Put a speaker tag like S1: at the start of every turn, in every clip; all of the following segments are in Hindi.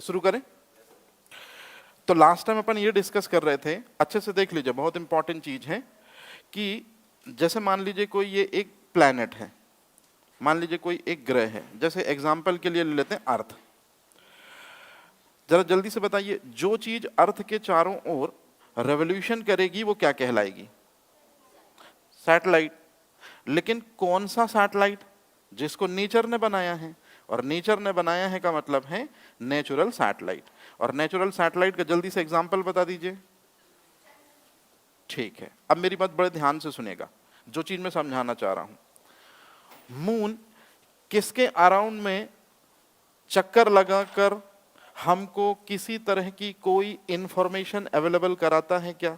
S1: शुरू करें। तो लास्ट टाइम अपन ये डिस्कस कर रहे थे, अच्छे से देख लीजिए, बहुत इंपॉर्टेंट चीज है कि जैसे मान लीजिए कोई ये एक प्लैनेट है, मान लीजिए कोई एक ग्रह है, जैसे एग्जाम्पल के लिए ले लेते हैं अर्थ। जरा जल्दी से बताइए, जो चीज अर्थ के चारों ओर रेवोल्यूशन करेगी वो क्या कहलाएगी? सैटेलाइट। लेकिन कौन सा सैटेलाइट? जिसको नेचर ने बनाया है, और नेचर ने बनाया है का मतलब है नेचुरल सैटेलाइट। और नेचुरल सैटेलाइट का जल्दी से एग्जांपल बता दीजिए। ठीक है, अब मेरी बात बड़े ध्यान से सुनेगा, जो चीज मैं समझाना चाह रहा हूं। मून किसके अराउंड में चक्कर लगाकर हमको किसी तरह की कोई इंफॉर्मेशन अवेलेबल कराता है क्या?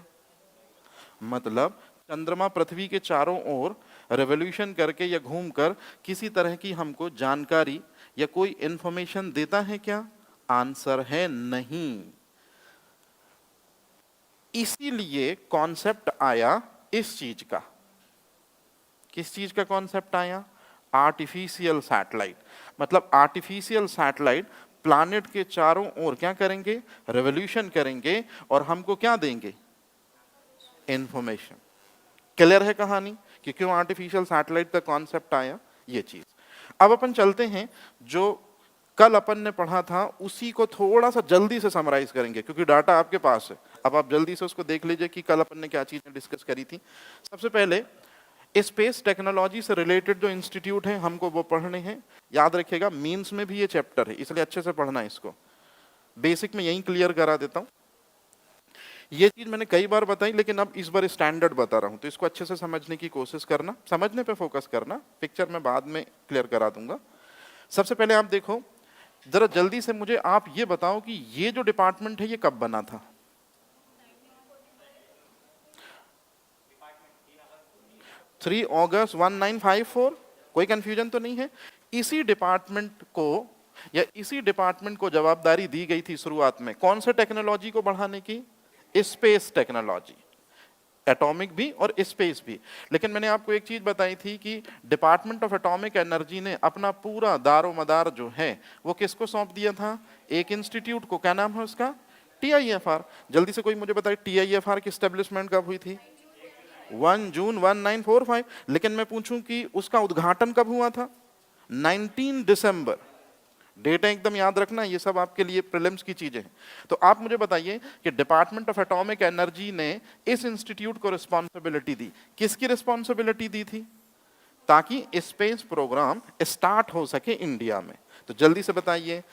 S1: मतलब चंद्रमा पृथ्वी के चारों ओर रेवोल्यूशन करके या घूमकर किसी तरह की हमको जानकारी या कोई इंफॉर्मेशन देता है क्या? आंसर है नहीं। इसीलिए कॉन्सेप्ट आया इस चीज का। किस चीज का कॉन्सेप्ट आया? Artificial satellite. मतलब आर्टिफिशियल सैटेलाइट प्लैनेट के चारों ओर क्या करेंगे? रेवोल्यूशन करेंगे और हमको क्या देंगे? इंफॉर्मेशन। क्लियर है कहानी कि क्यों आर्टिफिशियल सैटेलाइट का कॉन्सेप्ट आया? ये चीज। अब अपन चलते हैं, जो कल अपन ने पढ़ा था उसी को थोड़ा सा जल्दी से समराइज करेंगे, क्योंकि डाटा आपके पास है। अब आप जल्दी से उसको देख लीजिए कि कल अपन ने क्या चीजें डिस्कस करी थी। सबसे पहले स्पेस टेक्नोलॉजी से रिलेटेड जो इंस्टीट्यूट है हमको वो पढ़ने हैं। याद रखिएगा, मीन्स में भी ये चैप्टर है, इसलिए अच्छे से पढ़ना है इसको। बेसिक में यही क्लियर करा देता हूं। ये चीज मैंने कई बार बताई, लेकिन अब इस बार स्टैंडर्ड बता रहा हूं, तो इसको अच्छे से समझने की कोशिश करना, समझने पे फोकस करना। पिक्चर में बाद में क्लियर करा दूंगा। सबसे पहले आप देखो, जरा जल्दी से मुझे आप ये बताओ कि ये जो डिपार्टमेंट है ये कब बना था? 3 अगस्त 1954। कोई कंफ्यूजन तो नहीं है? इसी डिपार्टमेंट को या इसी डिपार्टमेंट को जवाबदारी दी गई थी शुरुआत में कौन से टेक्नोलॉजी को बढ़ाने की? Space technology. एटॉमिक भी और स्पेस भी। लेकिन मैंने आपको एक चीज बताई थी कि डिपार्टमेंट ऑफ एटॉमिक एनर्जी ने अपना पूरा दारोमदार जो है वो किसको सौंप दिया था? एक इंस्टीट्यूट को। क्या नाम है उसका? TIFR। जल्दी से कोई मुझे बताए TIFR की एस्टेब्लिशमेंट कब हुई थी? 1 जून 1945। लेकिन मैं पूछूं कि उसका उद्घाटन कब हुआ था? 19 दिसंबर। डेटा एकदम याद रखना, ये सब आपके लिए प्रीलिम्स की चीजें हैं। तो आप मुझे बताइए कि डिपार्टमेंट ऑफ एटॉमिक एनर्जी ने इस इंस्टीट्यूट को रिस्पॉन्सिबिलिटी दी। किसकी रिस्पॉन्सिबिलिटी दी थी? ताकि स्पेस प्रोग्राम स्टार्ट हो सके इंडिया में। तो जल्दी से बताइए,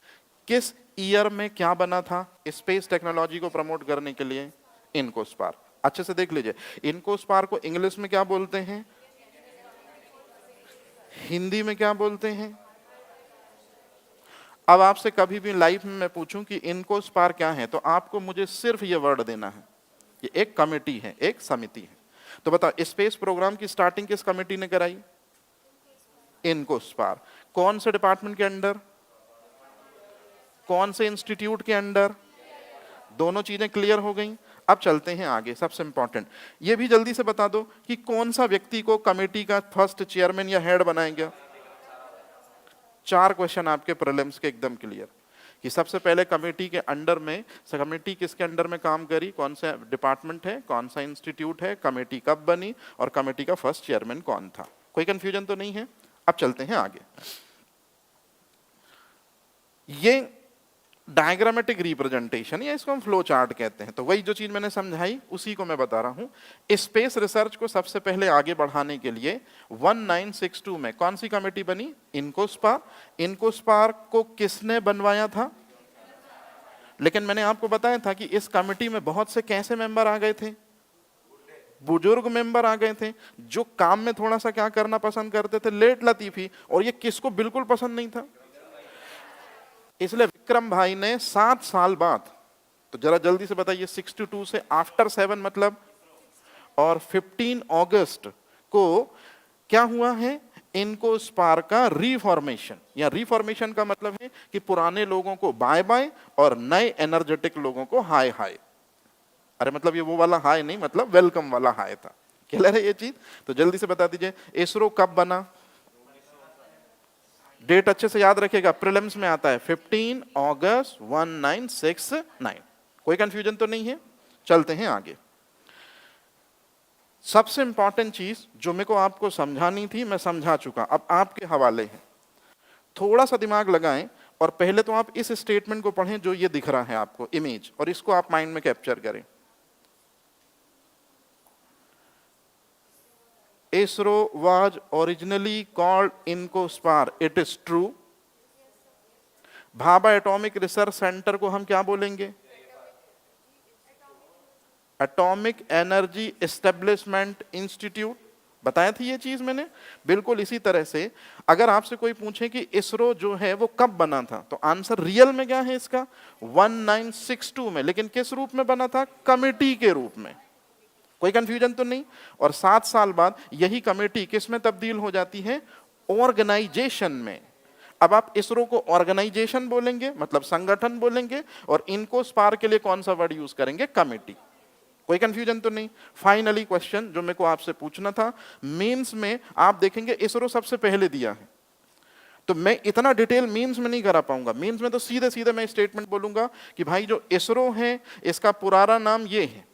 S1: किस ईयर में क्या बना था स्पेस टेक्नोलॉजी को प्रमोट करने के लिए? इनकोस्पार। अच्छे से देख लीजिए, इनकोस्पार को इंग्लिश में क्या बोलते हैं? हिंदी में क्या बोलते हैं? अब आपसे कभी भी लाइफ में मैं पूछूं कि इनकोस्पार क्या है, तो आपको मुझे सिर्फ ये वर्ड देना है, ये एक कमेटी है, एक समिति है। तो बताओ, स्पेस प्रोग्राम की स्टार्टिंग किस कमेटी ने कराई? इनकोस्पार। कौन से डिपार्टमेंट के अंडर? कौन से इंस्टीट्यूट के अंडर? दोनों चीजें क्लियर हो गई। अब चलते हैं आगे। सबसे इंपॉर्टेंट ये भी जल्दी से बता दो कि कौन सा व्यक्ति को कमेटी का फर्स्ट चेयरमैन या हेड बनाया गया? 4 क्वेश्चन आपके प्रीलिम्स के एकदम क्लियर कि सबसे पहले कमेटी के अंडर में, कमेटी किसके अंडर में काम करी, कौन सा डिपार्टमेंट है, कौन सा इंस्टीट्यूट है, कमेटी कब बनी और कमेटी का फर्स्ट चेयरमैन कौन था। कोई कंफ्यूजन तो नहीं है? अब चलते हैं आगे। ये डायग्रामेटिक रिप्रेजेंटेशन या इसको हम फ्लो चार्ट कहते हैं। तो वही जो चीज मैंने समझाई उसी को मैं बता रहा हूं। स्पेस रिसर्च को सबसे पहले आगे बढ़ाने के लिए 1962 में कौन सी कमेटी बनी? इनकोस्पार। इनकोस्पार को किसने बनवाया था? लेकिन मैंने आपको बताया था कि इस कमेटी में बहुत से कैसे मेंबर आ गए थे? बुजुर्ग मेंबर आ गए थे, जो काम में थोड़ा सा क्या करना पसंद करते थे? लेट लतीफी। और ये किसको बिल्कुल पसंद नहीं था? इसलिए विक्रम भाई ने 7 साल बाद, तो जरा जल्दी से बताइए, 62 से आफ्टर 7 मतलब, और 15 अगस्त को क्या हुआ है? इनकोस्पार का रिफॉर्मेशन। या रिफॉर्मेशन का मतलब है कि पुराने लोगों को बाय बाय और नए एनर्जेटिक लोगों को हाय हाय। अरे मतलब ये वो वाला हाय नहीं, मतलब वेलकम वाला हाय था। क्लियर है ये चीज? तो जल्दी से बता दीजिए, इसरो कब बना? डेट अच्छे से याद रखिएगा, प्रीलिम्स में आता है 15 अगस्त 1969। कोई कंफ्यूजन तो नहीं है? चलते हैं आगे। सबसे इंपॉर्टेंट चीज जो मेरे को आपको समझानी थी मैं समझा चुका, अब आपके हवाले है। थोड़ा सा दिमाग लगाएं और पहले तो आप इस स्टेटमेंट को पढ़ें जो ये दिख रहा है आपको इमेज, और इसको आप माइंड में कैप्चर करें। ISRO was originally called INCOSPAR. It is true. Bhabha atomic research centre को हम क्या बोलेंगे? Atomic energy establishment institute. बताया थी ये चीज मैंने। बिल्कुल इसी तरह से अगर आपसे कोई पूछे कि इसरो जो है वो कब बना था, तो आंसर रियल में क्या है इसका? 1962 में। लेकिन किस रूप में बना था? कमेटी के रूप में। कोई कंफ्यूजन तो नहीं? और 7 साल बाद यही कमेटी किस में तब्दील हो जाती है? ऑर्गेनाइजेशन में। अब आप इसरो को ऑर्गेनाइजेशन बोलेंगे मतलब संगठन बोलेंगे, और इनको स्पार के लिए कौन सा वर्ड यूज करेंगे? कमेटी। कोई कंफ्यूजन तो नहीं? फाइनली क्वेश्चन जो मेरे को आपसे पूछना था, मेंस में आप देखेंगे इसरो सबसे पहले दिया है, तो मैं इतना डिटेल मीन्स में नहीं करा पाऊंगा। मीन्स में तो सीधे सीधे मैं स्टेटमेंट बोलूंगा कि भाई जो इसरो है इसका पुराना नाम ये है।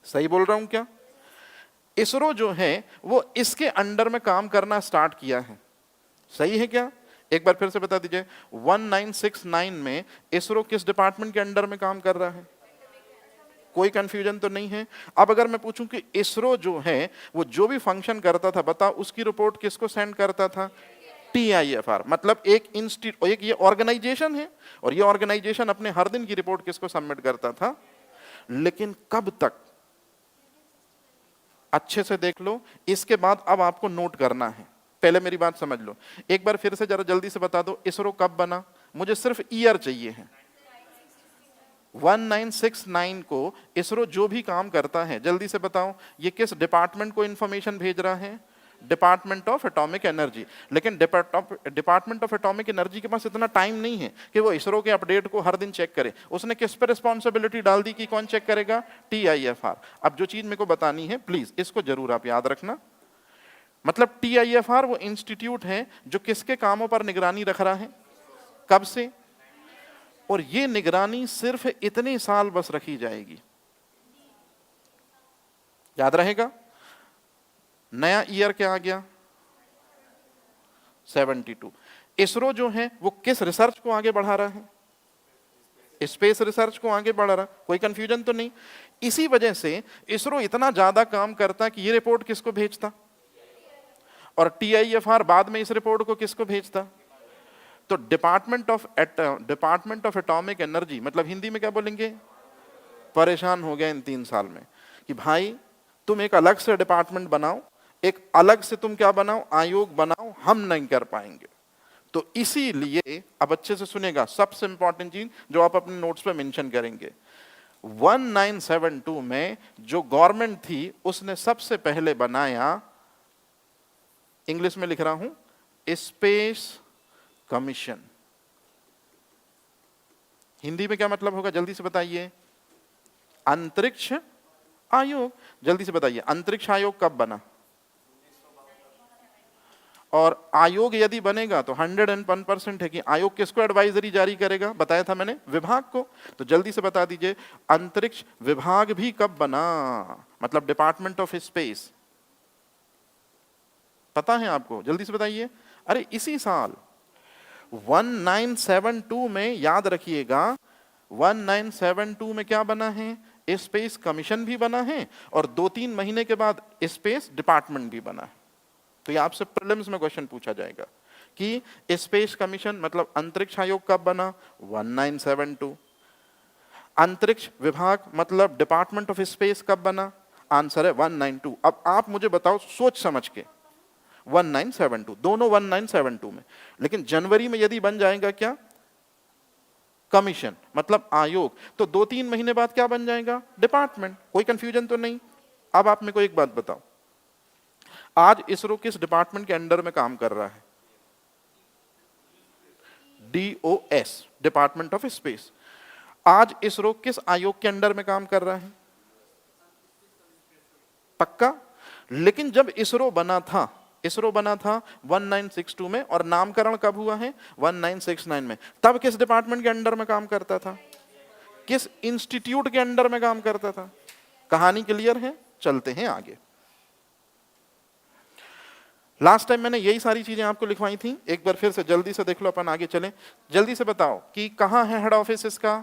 S1: सही बोल रहा हूं क्या? इसरो जो है वो इसके अंडर में काम करना स्टार्ट किया है। सही है क्या? एक बार फिर से बता दीजिए, 1969 में इसरो किस डिपार्टमेंट के अंडर में काम कर रहा है? कोई कंफ्यूजन तो नहीं है? अब अगर मैं पूछूं कि इसरो जो है वो जो भी फंक्शन करता था, बताओ उसकी रिपोर्ट किसको सेंड करता था? TIFR। मतलब एक इंस्टीट्यूट, एक ये ऑर्गेनाइजेशन है, और ये ऑर्गेनाइजेशन अपने हर दिन की रिपोर्ट किसको सबमिट करता था? लेकिन कब तक? अच्छे से देख लो। इसके बाद अब आपको नोट करना है, पहले मेरी बात समझ लो। एक बार फिर से जरा जल्दी से बता दो, इसरो कब बना? मुझे सिर्फ ईयर चाहिए है। 1969 को इसरो जो भी काम करता है, जल्दी से बताओ, ये किस डिपार्टमेंट को इंफॉर्मेशन भेज रहा है? Department of atomic energy. लेकिन डिपार्टमेंट ऑफ एटॉमिक एनर्जी के पास इतना टाइम नहीं है कि वो इसरो के अपडेट को हर दिन चेक करे। उसने किस पे रिस्पॉन्सिबिलिटी डाल दी कि कौन चेक करेगा? TIFR। अब जो चीज मेरे को बतानी है प्लीज इसको जरूर आप याद रखना। मतलब TIFR वो इंस्टीट्यूट है जो किसके कामों पर निगरानी रख रहा है? कब से? और ये निगरानी सिर्फ इतने साल बस रखी जाएगी। याद रहेगा? नया ईयर क्या आ गया? 72। इसरो जो है वो किस रिसर्च को आगे बढ़ा रहा है? स्पेस रिसर्च को आगे बढ़ा रहा। कोई कंफ्यूजन तो नहीं? इसी वजह से इसरो इतना ज्यादा काम करता कि ये रिपोर्ट किसको भेजता, और TIFR बाद में इस रिपोर्ट को किसको भेजता? तो डिपार्टमेंट ऑफ एटॉमिक एनर्जी, मतलब हिंदी में क्या बोलेंगे? परेशान हो गए इन 3 साल में कि भाई तुम एक अलग से डिपार्टमेंट बनाओ, एक अलग से तुम क्या बनाओ? आयोग बनाओ, हम नहीं कर पाएंगे। तो इसीलिए अब अच्छे से सुनेगा, सबसे इंपॉर्टेंट चीज जो आप अपने नोट्स पे मेंशन करेंगे, 1972 में जो गवर्नमेंट थी उसने सबसे पहले बनाया, इंग्लिश में लिख रहा हूं, स्पेस कमीशन। हिंदी में क्या मतलब होगा? जल्दी से बताइए। अंतरिक्ष आयोग। जल्दी से बताइए, अंतरिक्ष आयोग कब बना? और आयोग यदि बनेगा तो 101% है कि आयोग किसको एडवाइजरी जारी करेगा? बताया था मैंने, विभाग को। तो जल्दी से बता दीजिए, अंतरिक्ष विभाग भी कब बना? मतलब डिपार्टमेंट ऑफ स्पेस। पता है आपको? जल्दी से बताइए। अरे इसी साल 1972 में, याद रखिएगा, 1972 में क्या बना है? स्पेस कमीशन भी बना है, और 2-3 महीने के बाद स्पेस डिपार्टमेंट भी बना है। तो ये आपसे प्रीलिम्स में क्वेश्चन पूछा जाएगा कि स्पेस कमीशन मतलब अंतरिक्ष आयोग कब बना? 1972। अंतरिक्ष विभाग मतलब डिपार्टमेंट ऑफ स्पेस कब बना? आंसर है 192। अब आप मुझे बताओ सोच समझ के, 1972, दोनों 1972 में। लेकिन जनवरी में यदि बन जाएगा क्या? कमीशन मतलब आयोग, तो 2-3 महीने बाद क्या बन जाएगा? डिपार्टमेंट। कोई कंफ्यूजन तो नहीं? अब आप मेरे को एक बात बताओ, आज इसरो किस डिपार्टमेंट के अंडर में काम कर रहा है? DOS, department of space. आज इसरो किस आयोग के अंडर में काम कर रहा है? पक्का? लेकिन जब इसरो बना था इसरो बना था 1962 में और नामकरण कब हुआ है? 1969 में। तब किस डिपार्टमेंट के अंडर में काम करता था? किस इंस्टीट्यूट के अंडर में काम करता था? कहानी क्लियर है? चलते हैं आगे। लास्ट टाइम मैंने यही सारी चीजें आपको लिखवाई थी, एक बार फिर से जल्दी से देख लो, अपन आगे चलें। जल्दी से बताओ कि कहां है हेड ऑफिस इसका,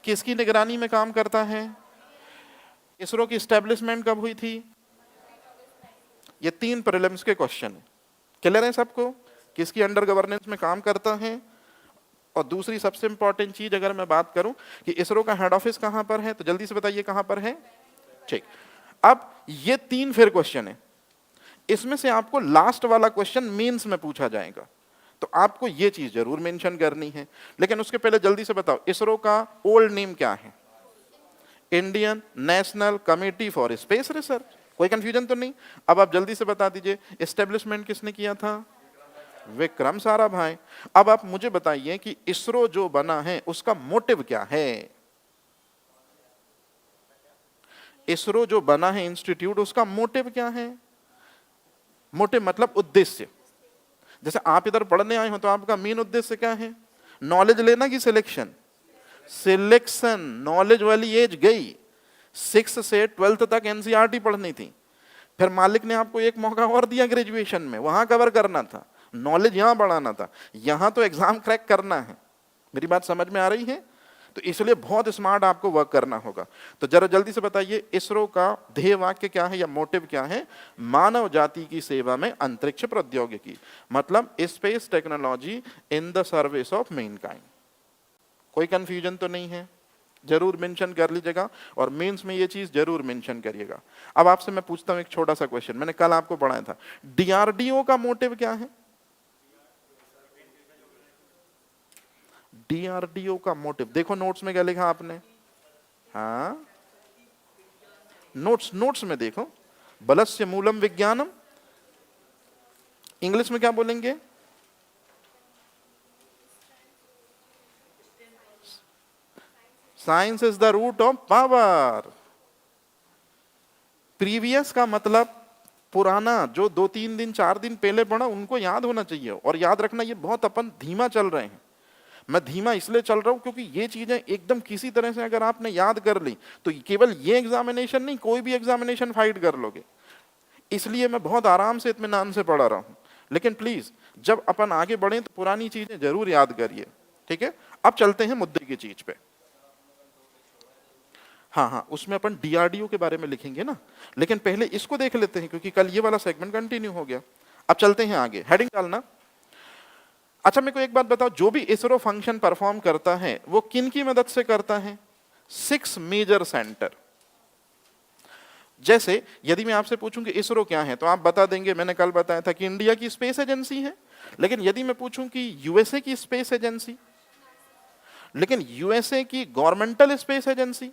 S1: किसकी निगरानी में काम करता है, इसरो की एस्टेब्लिशमेंट कब हुई थी। ये 3 प्रीलिम्स के क्वेश्चन है। क्लियर है सबको? किसकी अंडर गवर्नेंस में काम करता है, और दूसरी सबसे इंपॉर्टेंट चीज अगर मैं बात करूं कि इसरो का हेड ऑफिस कहां पर है, तो जल्दी से बताइए कहां पर है। ठीक, अब ये 3 फिर क्वेश्चन है, इसमें से आपको लास्ट वाला क्वेश्चन मेंस में पूछा जाएगा, तो आपको ये चीज जरूर मेंशन करनी है। लेकिन उसके पहले जल्दी से बताओ इसरो का ओल्ड नेम क्या है? Indian national committee for space research. कोई कंफ्यूजन तो नहीं? अब आप जल्दी से बता दीजिए एस्टेब्लिशमेंट किसने किया था? विक्रम साराभाई। अब आप मुझे बताइए कि इसरो जो बना है उसका मोटिव क्या है? इसरो जो बना है इंस्टीट्यूट, उसका मोटिव क्या है? मोटिव मतलब उद्देश्य। जैसे आप इधर पढ़ने आए हो तो आपका मेन उद्देश्य क्या है? नॉलेज लेना की सिलेक्शन? सिलेक्शन। नॉलेज वाली एज गई, 6 से 12th तक एनसीईआरटी पढ़नी थी, फिर मालिक ने आपको एक मौका और दिया ग्रेजुएशन में, वहां कवर करना था, नॉलेज यहां बढ़ाना था, यहां तो एग्जाम क्रैक करना है। मेरी बात समझ में आ रही है? तो इसलिए बहुत स्मार्ट आपको वर्क करना होगा। तो जरा जल्दी से बताइए इसरो का ध्येय वाक्य क्या है या मोटिव क्या है? मानव जाति की सेवा में अंतरिक्ष प्रौद्योगिकी, मतलब space technology in the service of Mankind. कोई कंफ्यूजन तो नहीं है? जरूर मेंशन कर लीजिएगा, और मेंस में ये चीज जरूर मेंशन करिएगा। अब आपसे मैं पूछता हूं एक छोटा सा क्वेश्चन, मैंने कल आपको पढ़ाया था, डीआरडीओ का मोटिव क्या है? डीआरडीओ का मोटिव देखो नोट्स में क्या लिखा आपने? हाँ, नोट्स में देखो, बलस्य मूलम विज्ञानम, इंग्लिश में क्या बोलेंगे? Science is the root of power. Previous का मतलब पुराना, जो 2-3 दिन 4 दिन पहले पढ़ा उनको याद होना चाहिए। और याद रखना ये बहुत अपन धीमा चल रहे हैं। मैं धीमा इसलिए चल रहा हूं क्योंकि ये चीजें एकदम किसी तरह से अगर आपने याद कर ली तो केवल ये एग्जामिनेशन नहीं, कोई भी एग्जामिनेशन फाइट कर लोगे। इसलिए मैं बहुत आराम से इत्मीनान से पढ़ा रहा हूं। लेकिन प्लीज जब अपन आगे बढ़े तो पुरानी चीजें जरूर याद करिए, ठीक है? अब चलते हैं मुद्दे की चीज पे। हाँ, उसमें अपन डीआरडीओ के बारे में लिखेंगे ना, लेकिन पहले इसको देख लेते हैं क्योंकि कल ये वाला सेगमेंट कंटिन्यू हो गया। अब चलते हैं आगे, हेडिंग डालना। अच्छा मेरे को एक बात बताओ, जो भी इसरो फंक्शन परफॉर्म करता है वो किन की मदद से करता है? 6 मेजर सेंटर। जैसे यदि मैं आपसे पूछूं कि इसरो क्या है तो आप बता देंगे, मैंने कल बताया था कि इंडिया की स्पेस एजेंसी है। लेकिन यदि मैं पूछूं कि यूएसए की स्पेस एजेंसी, लेकिन यूएसए की गवर्नमेंटल स्पेस एजेंसी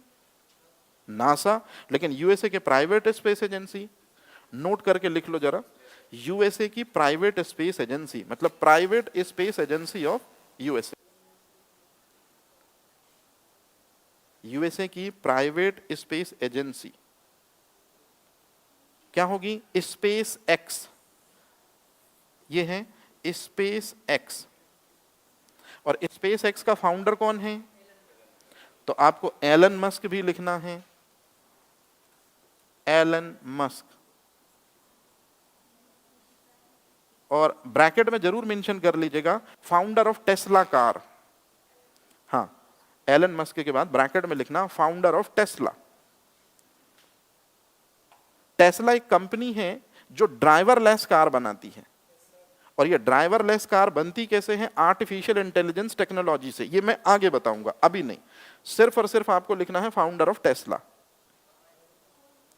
S1: नासा, लेकिन यूएसए के प्राइवेट स्पेस एजेंसी, नोट करके लिख लो जरा, यूएसए की प्राइवेट स्पेस एजेंसी मतलब private space agency of USA. USA की प्राइवेट स्पेस एजेंसी क्या होगी? Space x. ये है स्पेस एक्स। और स्पेस एक्स का फाउंडर कौन है? तो आपको एलन मस्क भी लिखना है, एलन मस्क। और ब्रैकेट में जरूर मेंशन कर लीजिएगा फाउंडर ऑफ टेस्ला कार। हाँ, एलन मस्क के बाद ब्रैकेट में लिखना फाउंडर ऑफ टेस्ला। टेस्ला एक कंपनी है जो ड्राइवरलेस कार बनाती है। और ये ड्राइवरलेस कार बनती कैसे है? आर्टिफिशियल इंटेलिजेंस टेक्नोलॉजी से। ये मैं आगे बताऊंगा, अभी नहीं। सिर्फ और सिर्फ आपको लिखना है founder of Tesla,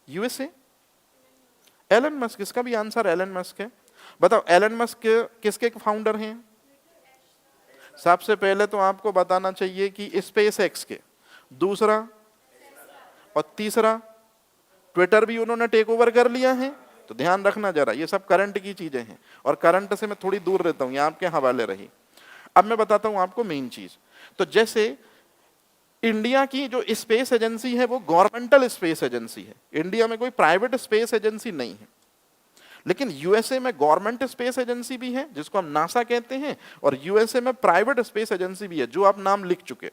S1: USA, Elon Musk. इसका भी आंसर एलन मस्क है। बताओ एलन मस्क किसके फाउंडर हैं? सबसे पहले तो आपको बताना चाहिए कि स्पेस एक्स के, दूसरा और तीसरा ट्विटर भी उन्होंने टेक ओवर कर लिया है। तो ध्यान रखना जरा, ये सब करंट की चीजें हैं और करंट से मैं थोड़ी दूर रहता हूं, ये आपके हवाले रही। अब मैं बताता हूं आपको मेन चीज। तो जैसे इंडिया की जो स्पेस एजेंसी है वो गवर्नमेंटल स्पेस एजेंसी है, इंडिया में कोई प्राइवेट स्पेस एजेंसी नहीं है। लेकिन यूएसए में गवर्नमेंट स्पेस एजेंसी भी है जिसको हम नासा कहते हैं, और यूएसए में प्राइवेट स्पेस एजेंसी भी है, जो आप नाम लिख चुके।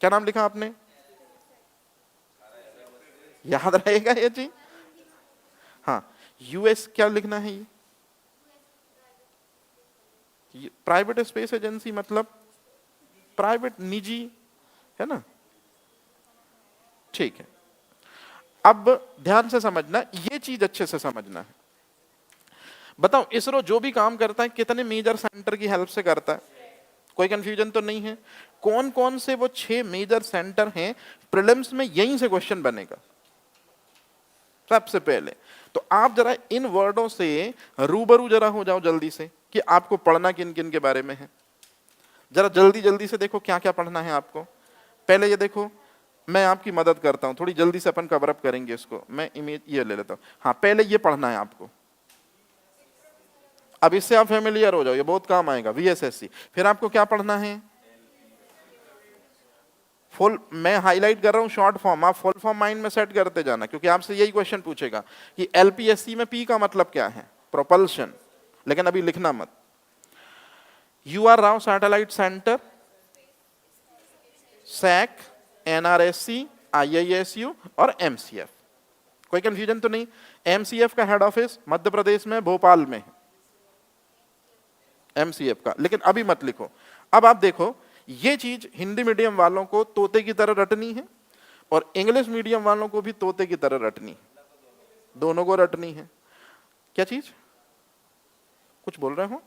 S1: क्या नाम लिखा आपने? याद रहेगा ये चीज? हाँ, यूएस क्या लिखना है? ये प्राइवेट स्पेस एजेंसी मतलब प्राइवेट, निजी, है ना? ठीक है, अब ध्यान से समझना, ये चीज अच्छे से समझना है। बताओ इसरो जो भी काम करता है कितने मेजर सेंटर की हेल्प से करता है? कोई कंफ्यूजन तो नहीं है? कौन कौन से वो 6 मेजर सेंटर हैं? प्रीलिम्स में यहीं से क्वेश्चन बनेगा सबसे पहले। तो आप जरा इन वर्डों से रूबरू जरा हो जाओ जल्दी से, कि आपको पढ़ना किन किन के बारे में है। जरा जल्दी जल्दी से देखो क्या क्या पढ़ना है आपको। पहले ये देखो, मैं आपकी मदद करता हूं, थोड़ी जल्दी से अपन कवर अप करेंगे इसको। मैं इमेज ये ले लेता हूं। हाँ, पहले ये पढ़ना है आपको, अब इससे आप फेमिलियर हो जाओ, ये बहुत काम आएगा, वीएसएससी। फिर आपको क्या पढ़ना है? फुल, मैं हाईलाइट कर रहा हूं शॉर्ट फॉर्म, आप फुल फॉर्म माइंड में सेट करते जाना, क्योंकि आपसे यही क्वेश्चन पूछेगा कि एलपीएससी में पी का मतलब क्या है? प्रोपल्शन। लेकिन अभी लिखना मत। UR Rao satellite centre, SAC, NRSC, IISU और एमसीएफ। कोई कंफ्यूजन तो नहीं? एमसीएफ का हेड ऑफिस मध्य प्रदेश में भोपाल में है, एमसीएफ का। लेकिन अभी मत लिखो। अब आप देखो, ये चीज हिंदी मीडियम वालों को तोते की तरह रटनी है, और इंग्लिश मीडियम वालों को भी तोते की तरह रटनी है, दोनों को रटनी है। क्या चीज? कुछ बोल रहे हो?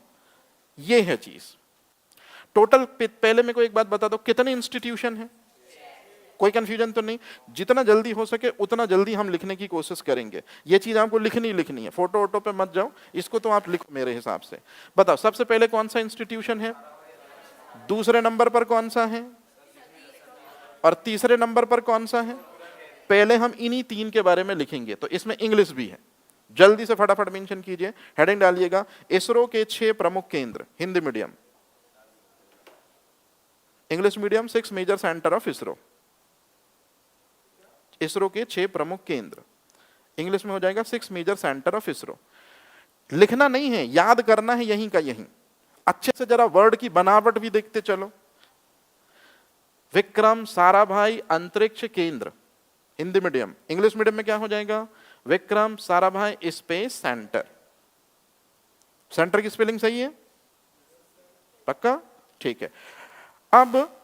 S1: ये है चीज। टोटल पहले मेरे को एक बात बता दो, कितने इंस्टीट्यूशन है? कोई कंफ्यूजन तो नहीं? जितना जल्दी हो सके उतना जल्दी हम लिखने की कोशिश करेंगे। ये चीज आपको लिखनी है, फोटो वोटो पे मत जाओ, इसको तो आप लिखो मेरे हिसाब से। बताओ सबसे पहले कौन सा इंस्टीट्यूशन है, दूसरे नंबर पर कौन सा है, और तीसरे नंबर पर कौन सा है? पहले हम इन्हीं 3 के बारे में लिखेंगे, तो इसमें इंग्लिश भी है। जल्दी से फटाफट मेंशन कीजिए, हेडिंग डालिएगा, इसरो के 6 प्रमुख केंद्र। Hindi medium, English medium 6 major centre of ISRO. ISRO के 6 प्रमुख केंद्र, इंग्लिश में हो जाएगा 6 मेजर सेंटर ऑफ इसरो। लिखना नहीं है, याद करना है यहीं का यहीं। अच्छे से जरा वर्ड की बनावट भी देखते चलो। विक्रम साराभाई अंतरिक्ष केंद्र, हिंदी मीडियम। इंग्लिश मीडियम में क्या हो जाएगा? Vikram Sarabhai space centre. Centre की स्पेलिंग सही है? पक्का? ठीक है। अब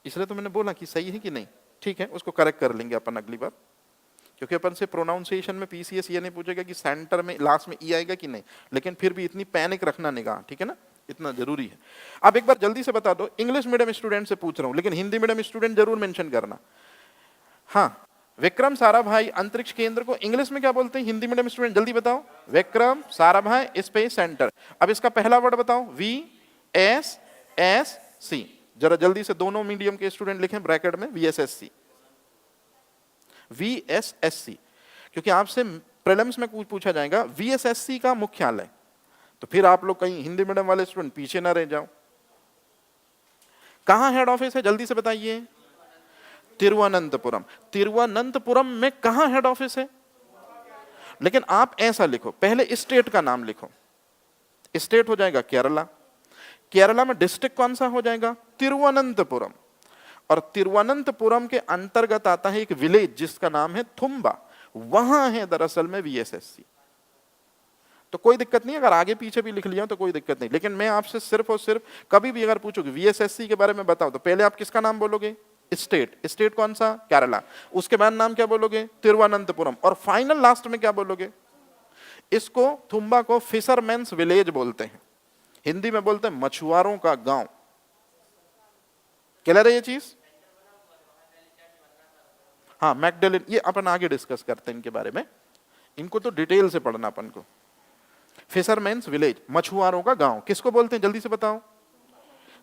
S1: इसलिए तो मैंने बोला कि सही है कि नहीं। ठीक है, उसको करेक्ट कर लेंगे अपन अगली बार, क्योंकि अपन से प्रोनाउंसिएशन में पीसीएस ये नहीं पूछेगा कि सेंटर में लास्ट में ई आएगा कि नहीं, लेकिन फिर भी इतनी पैनिक रखना निगाह, ठीक है ना, इतना जरूरी है। अब एक बार जल्दी से बता दो, इंग्लिश मीडियम स्टूडेंट से पूछ रहा हूं, लेकिन हिंदी मीडियम स्टूडेंट जरूर मेंशन करना। हाँ, विक्रम साराभाई अंतरिक्ष केंद्र को इंग्लिश में क्या बोलते हैं? हिंदी मीडियम स्टूडेंट जल्दी बताओ। Vikram Sarabhai space centre. अब इसका पहला वर्ड बताओ, VSSC। जरा जल्दी से दोनों मीडियम के स्टूडेंट लिखें ब्रैकेट में, VSSC, VSSC। क्योंकि आपसे प्रीलिम्स में पूछा जाएगा VSSC का मुख्यालय, तो फिर आप लोग कहीं हिंदी मीडियम वाले स्टूडेंट पीछे ना रह जाओ। कहां हेड ऑफिस है जल्दी से बताइए? तिरुवनंतपुरम। तिरुवनंतपुरम में कहां हेड ऑफिस है? लेकिन आप ऐसा लिखो, पहले स्टेट का नाम लिखो। स्टेट हो जाएगा केरला। केरला में डिस्ट्रिक्ट कौन सा हो जाएगा? तिरुवनंतपुरम। और तिरुवनंतपुरम के अंतर्गत आता है एक विलेज जिसका नाम है थुम्बा, वहां है दरअसल में VSSC। तो कोई दिक्कत नहीं, अगर आगे पीछे भी लिख लिया तो कोई दिक्कत नहीं। लेकिन मैं आपसे सिर्फ और सिर्फ कभी भी अगर पूछोगे VSSC के बारे में बताओ, तो पहले आप किसका नाम बोलोगे? स्टेट। स्टेट कौन सा? केरला। उसके बाद नाम क्या बोलोगे? तिरुवनंतपुरम। और फाइनल लास्ट में क्या बोलोगे? इसको, थुम्बा को फिशरमैन्स विलेज बोलते हैं, हिंदी में बोलते हैं मछुआरों का गांव। क्लियर है ये चीज? हाँ, मैकडलिन, ये अपन आगे डिस्कस करते हैं इनके बारे में, इनको तो डिटेल से पढ़ना अपन को। फिशरमैन्स विलेज, मछुआरों का गांव, किसको बोलते हैं जल्दी से बताओ?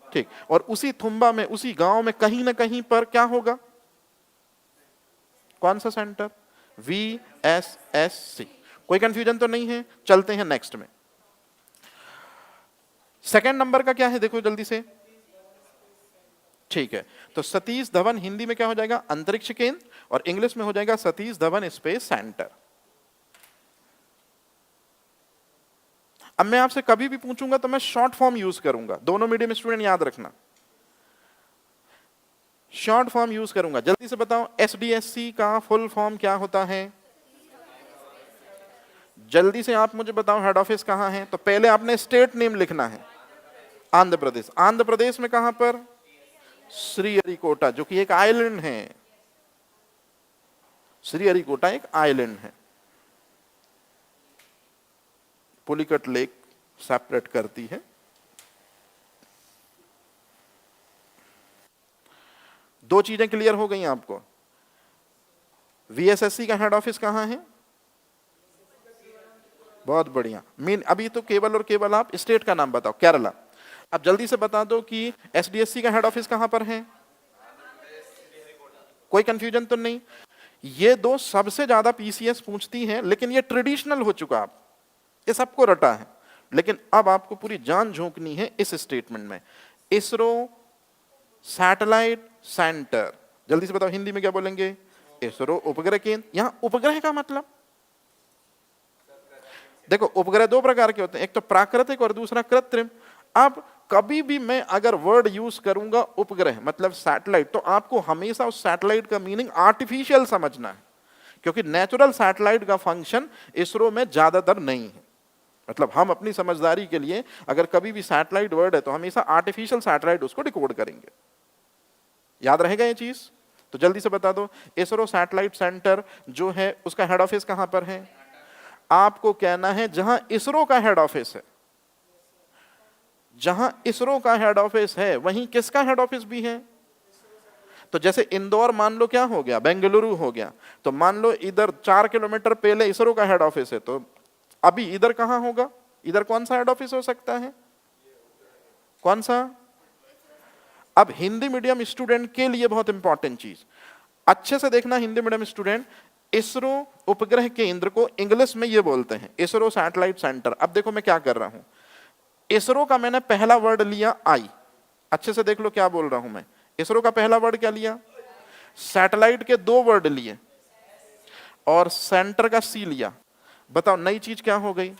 S1: ठीक। और उसी थुम्बा में, उसी गांव में कहीं ना कहीं पर क्या होगा? कौन सा सेंटर? VSSC। कोई कंफ्यूजन तो नहीं है? चलते हैं नेक्स्ट में। सेकंड नंबर का क्या है देखो जल्दी से। ठीक है, तो सतीश धवन हिंदी में क्या हो जाएगा? अंतरिक्ष केंद्र, और इंग्लिश में हो जाएगा सतीश धवन स्पेस सेंटर। अब मैं आपसे कभी भी पूछूंगा तो मैं शॉर्ट फॉर्म यूज करूंगा, दोनों मीडियम स्टूडेंट याद रखना, शॉर्ट फॉर्म यूज करूंगा। जल्दी से बताओ एसडीएससी का फुल फॉर्म क्या होता है? जल्दी से आप मुझे बताओ हेड ऑफिस कहां है? तो पहले आपने स्टेट नेम लिखना है, आंध्र प्रदेश। आंध्र प्रदेश में कहां पर? श्रीहरिकोटा, जो कि एक आइलैंड है। श्रीहरिकोटा एक आइलैंड है, पुलिकट लेक सेपरेट करती है। दो चीजें क्लियर हो गई आपको। वीएसएससी का हेड ऑफिस कहां है? बहुत बढ़िया। मीन अभी तो केवल और केवल आप स्टेट का नाम बताओ, केरला। अब जल्दी से बता दो कि एसडीएससी का हेड ऑफिस कहां पर है? कोई कंफ्यूजन तो नहीं? ये दो सबसे ज्यादा पीसीएस पूछती हैं, लेकिन ये ट्रेडिशनल हो चुका, आप ये सबको रटा है। लेकिन अब आपको पूरी जान झोंकनी है इस स्टेटमेंट में। इसरो सैटेलाइट सेंटर, जल्दी से बताओ हिंदी में क्या बोलेंगे? इसरो उपग्रह केंद्र। यहां उपग्रह का मतलब देखो, उपग्रह दो प्रकार के होते हैं, एक तो प्राकृतिक और दूसरा कृत्रिम। अब कभी भी मैं अगर वर्ड यूज करूंगा उपग्रह मतलब सैटेलाइट, तो आपको हमेशा उस सैटेलाइट का मीनिंग आर्टिफिशियल समझना है, क्योंकि नेचुरल सैटेलाइट का फंक्शन इसरो में ज्यादातर नहीं है। मतलब हम अपनी समझदारी के लिए अगर कभी भी सैटेलाइट वर्ड है तो हमेशा आर्टिफिशियल सैटेलाइट उसको डिकोड करेंगे। याद रहेगा ये चीज? तो जल्दी से बता दो इसरो सैटेलाइट सेंटर जो है उसका हेड ऑफिस कहां पर है? आपको कहना है जहां इसरो का हेड ऑफिस है, जहां इसरो का हेड ऑफिस है वहीं किसका हेड ऑफिस भी है। तो जैसे इंदौर मान लो क्या हो गया? बेंगलुरु हो गया। तो मान लो इधर 4 किलोमीटर पहले इसरो का हेड ऑफिस है, तो अभी इधर कहां होगा? इधर कौन सा हेड ऑफिस हो सकता है? कौन सा? अब हिंदी मीडियम स्टूडेंट के लिए बहुत इंपॉर्टेंट चीज, अच्छे से देखना हिंदी मीडियम स्टूडेंट, इसरो उपग्रह केंद्र को इंग्लिश में ये बोलते हैं इसरो सैटेलाइट सेंटर। अब देखो मैं क्या कर रहा हूं, इसरो का मैंने पहला वर्ड लिया आई, अच्छे से देख लो क्या बोल रहा हूं मैं। इसरो का पहला वर्ड क्या लिया? सैटेलाइट के दो वर्ड लिए और सेंटर का सी लिया। बताओ नई चीज क्या हो गई?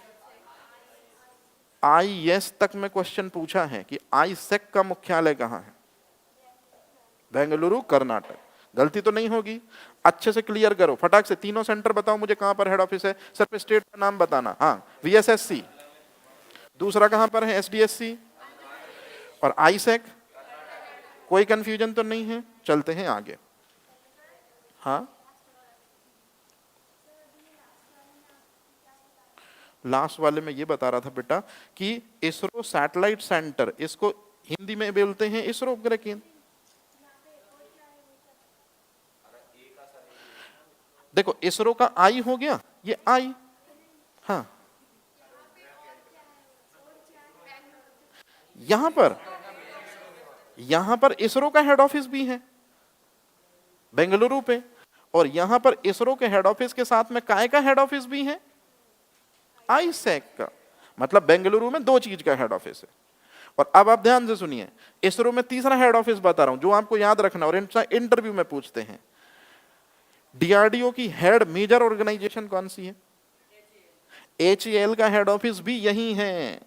S1: आईएस तक में क्वेश्चन पूछा है कि आईसेक का मुख्यालय कहां है? बेंगलुरु कर्नाटक। गलती तो नहीं होगी? अच्छे से क्लियर करो, फटाक से तीनों सेंटर बताओ मुझे कहां पर हेड ऑफिस है। सिर्फ स्टेट का नाम बताना। हाँ, वीएसएससी, दूसरा कहां पर है? एसडीएससी, और आईसेक। कोई कंफ्यूजन तो नहीं है? चलते हैं आगे। हाँ, लास्ट वाले में ये बता रहा था बेटा कि इसरो सैटेलाइट सेंटर, इसको हिंदी में बोलते हैं इसरो उपग्रह केंद्र। देखो इसरो का आई हो गया, ये आई। हाँ, यहां पर इसरो का हेड ऑफिस भी है बेंगलुरु पे, और यहां पर इसरो के हेड ऑफिस के साथ में काय का हेड ऑफिस भी है? आईसेक का। मतलब बेंगलुरु में दो चीज का हेड ऑफिस है। और अब आप ध्यान से सुनिए, इसरो में तीसरा हेड ऑफिस बता रहा हूं जो आपको याद रखना, और इंटरव्यू में पूछते हैं। डीआरडीओ की हेड मेजर ऑर्गेनाइजेशन कौन सी है? एचएएल का हेड ऑफिस भी यही है।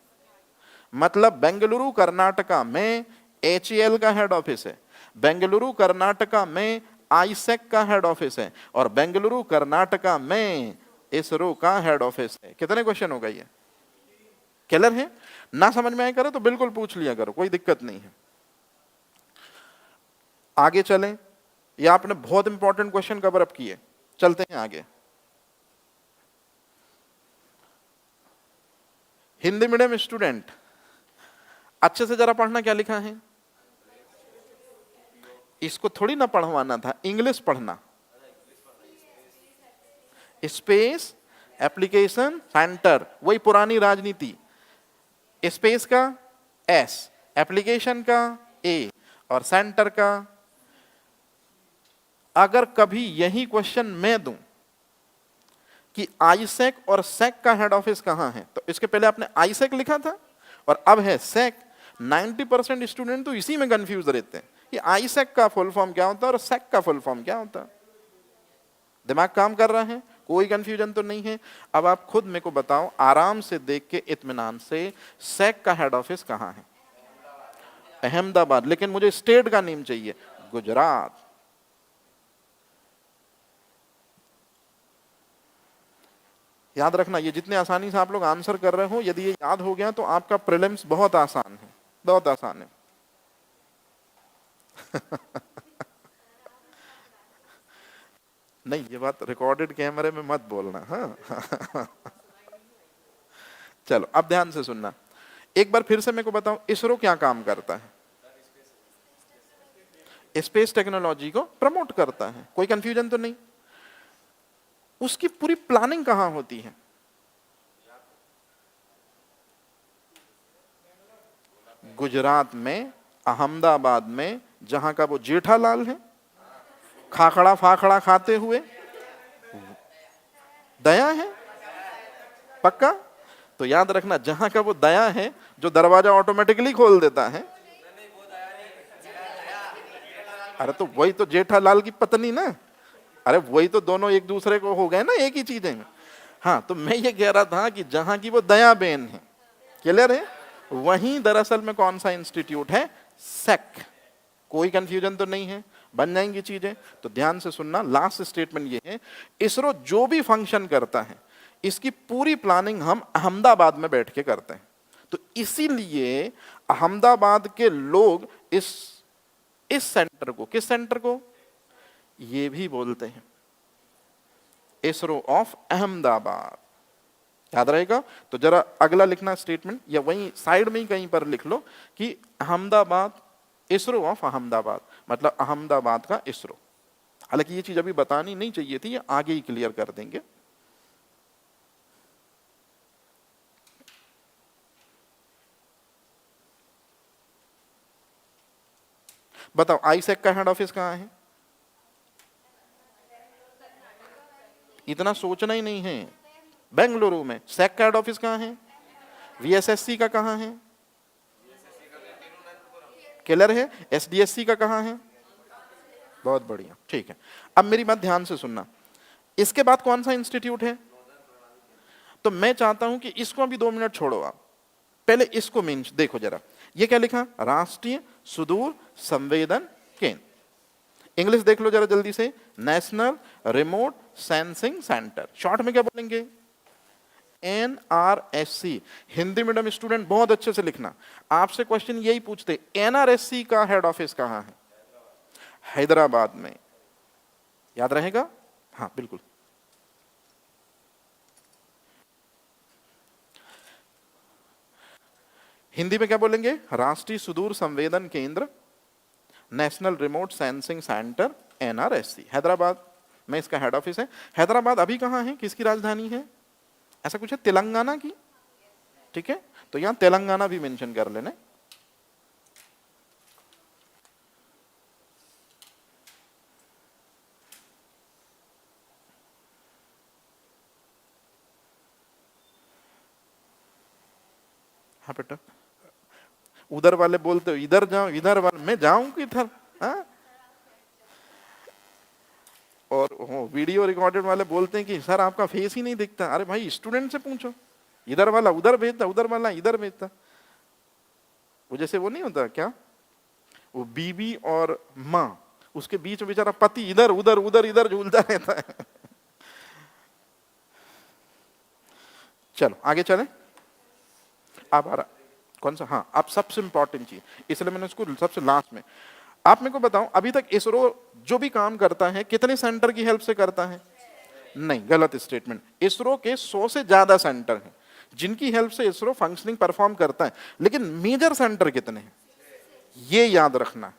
S1: मतलब बेंगलुरु कर्नाटका में एचएएल का हेड ऑफिस है, बेंगलुरु कर्नाटका में आईसेक का हेड ऑफिस है, और बेंगलुरु कर्नाटका में इसरो का हेड ऑफिस है। कितने क्वेश्चन हो गए? ये क्लियर है? ना समझ में आए करो तो बिल्कुल पूछ लिया करो, कोई दिक्कत नहीं है। आगे चलें, ये आपने बहुत इंपॉर्टेंट क्वेश्चन कवर अप किए। चलते हैं आगे। हिंदी मीडियम स्टूडेंट अच्छे से जरा पढ़ना, क्या लिखा है? इसको थोड़ी ना पढ़वाना था, इंग्लिश पढ़ना। स्पेस एप्लीकेशन सेंटर, वही पुरानी राजनीति। स्पेस का एस, एप्लीकेशन का ए, और सेंटर का। अगर कभी यही क्वेश्चन मैं दूं कि आईसेक और सेक का हेड ऑफिस कहां है, तो इसके पहले आपने आईसेक लिखा था और अब है सेक। 90% स्टूडेंट तो इसी में कंफ्यूज रहते हैं ये आईसेक का फुल फॉर्म क्या होता है और सेक का फुल फॉर्म क्या होता है? दिमाग काम कर रहा है? कोई कंफ्यूजन तो नहीं है? अब आप खुद मेरे को बताओ आराम से देख के इत्मीनान से, सेक का हेड ऑफिस कहाँ है? अहमदाबाद। लेकिन मुझे स्टेट का नेम चाहिए, गुजरात। याद रखना, ये जितने आसानी से आप लोग आंसर कर रहे हो, यदि ये याद हो गया तो आपका प्रीलिम्स बहुत आसान है, बहुत आसान है। नहीं, ये बात रिकॉर्डेड कैमरे में मत बोलना, हाँ। चलो अब ध्यान से सुनना, एक बार फिर से मेरे को बताओ, इसरो क्या काम करता है? स्पेस टेक्नोलॉजी को प्रमोट करता है, कोई कंफ्यूजन तो नहीं? उसकी पूरी प्लानिंग कहां होती है? गुजरात में, अहमदाबाद में, जहां का वो जेठालाल है, खाखड़ा फाखड़ा खाते हुए। दया है? पक्का? तो याद रखना, जहां का वो दया है जो दरवाजा ऑटोमेटिकली खोल देता है, अरे तो वही तो जेठालाल की पत्नी ना, अरे वही तो, दोनों एक दूसरे को हो गए ना, एक ही चीजें। हाँ, तो मैं ये कह रहा था कि जहां की वो दया बेन है, क्लियर है, वहीं दरअसल में कौन सा इंस्टीट्यूट है? सेक। कोई कंफ्यूजन तो नहीं है? बन जाएंगी चीजें। तो ध्यान से सुनना, लास्ट स्टेटमेंट ये है, इसरो जो भी फंक्शन करता है इसकी पूरी प्लानिंग हम अहमदाबाद में बैठ के करते हैं। तो इसीलिए अहमदाबाद के लोग इस सेंटर को, किस सेंटर को? ये भी बोलते हैं इसरो ऑफ अहमदाबाद। याद रहेगा? तो जरा अगला लिखना स्टेटमेंट, या वहीं साइड में ही कहीं पर लिख लो कि अहमदाबाद, इसरो ऑफ अहमदाबाद, मतलब अहमदाबाद का इसरो। हालांकि ये चीज अभी बतानी नहीं चाहिए थी, ये आगे ही क्लियर कर देंगे। बताओ आईसेक का हेड ऑफिस कहां है? इतना सोचना ही नहीं है, बेंगलुरु में। सेक का हेड ऑफिस कहां है? वीएसएससी का कहां है? क्लियर है? एसडीएससी का कहां है? बहुत बढ़िया, ठीक है। अब मेरी बात ध्यान से सुनना, इसके बाद कौन सा इंस्टीट्यूट है? तो मैं चाहता हूं कि इसको अभी 2 मिनट छोड़ो आप, पहले इसको मीन्स देखो जरा, ये क्या लिखा? राष्ट्रीय सुदूर संवेदन केंद्र। इंग्लिश देख लो जरा जल्दी से, national remote sensing centre. Short में क्या बोलेंगे? एनआरएससी। हिंदी मीडियम स्टूडेंट बहुत अच्छे से लिखना, आपसे क्वेश्चन यही पूछते, एनआरएससी का हेड ऑफिस कहां है? हैदराबाद में। याद रहेगा? हाँ बिल्कुल। हिंदी में क्या बोलेंगे? राष्ट्रीय सुदूर संवेदन केंद्र, national remote sensing centre, NRSC. Hyderabad में इसका हेड ऑफिस है। हैदराबाद अभी कहां है? किसकी राजधानी है? ऐसा कुछ है? तेलंगाना की। ठीक है, तो यहां तेलंगाना भी मेंशन कर लेने। हाँ बेटा, उधर वाले बोलते हो इधर जाओ, इधर वाले मैं जाऊं किधर? हाँ, और वीडियो रिकॉर्डेड वाले बोलते हैं कि सर आपका फेस ही नहीं दिखता। अरे भाई स्टूडेंट से पूछो, इधर वाला उधर भेजता, उधर वाला इधर भेजता। वो जैसे वो नहीं होता क्या, वो बीबी और माँ, उसके बीच में बेचारा पति इधर उधर उधर इधर झूलता रहता है। चलो आगे चले। अब आ रहा कौन सा? हाँ, अब सबसे इंपॉर्टेंट चीज, इसलिए मैंने उसको सबसे लास्ट में। आप मेरे को बताओ, अभी तक इसरो जो भी काम करता है कितने सेंटर की हेल्प से करता है? नहीं, गलत स्टेटमेंट। इसरो के 100 से ज्यादा सेंटर हैं जिनकी हेल्प से इसरो फंक्शनिंग परफॉर्म करता है, लेकिन मेजर सेंटर कितने हैं ये याद रखना है।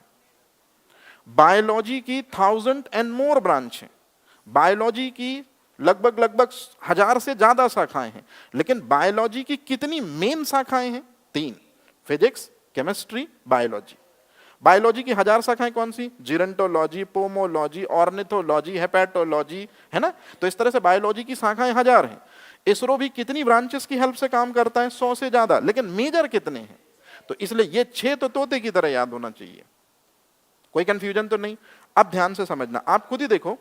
S1: बायोलॉजी की 1000 एंड मोर ब्रांच है, बायोलॉजी की लगभग 1000 से ज्यादा शाखाएं हैं, लेकिन बायोलॉजी की कितनी मेन शाखाएं हैं? 3, फिजिक्स, केमिस्ट्री, बायोलॉजी। बायोलॉजी की 1000 शाखाएं कौन सी? जीरेंटोलॉजी, पोमोलॉजी, ऑर्निथोलॉजी, हेपेटोलॉजी, है ना? तो इस तरह से बायोलॉजी की शाखाएं 1000 हैं। इसरो भी कितनी ब्रांचेस की हेल्प से काम करता है? 100 से ज्यादा, लेकिन मेजर कितने हैं? तो इसलिए ये 6 तो तोते की तरह याद होना चाहिए। कोई कंफ्यूजन तो नहीं? अब ध्यान से समझना, आप खुद ही देखो,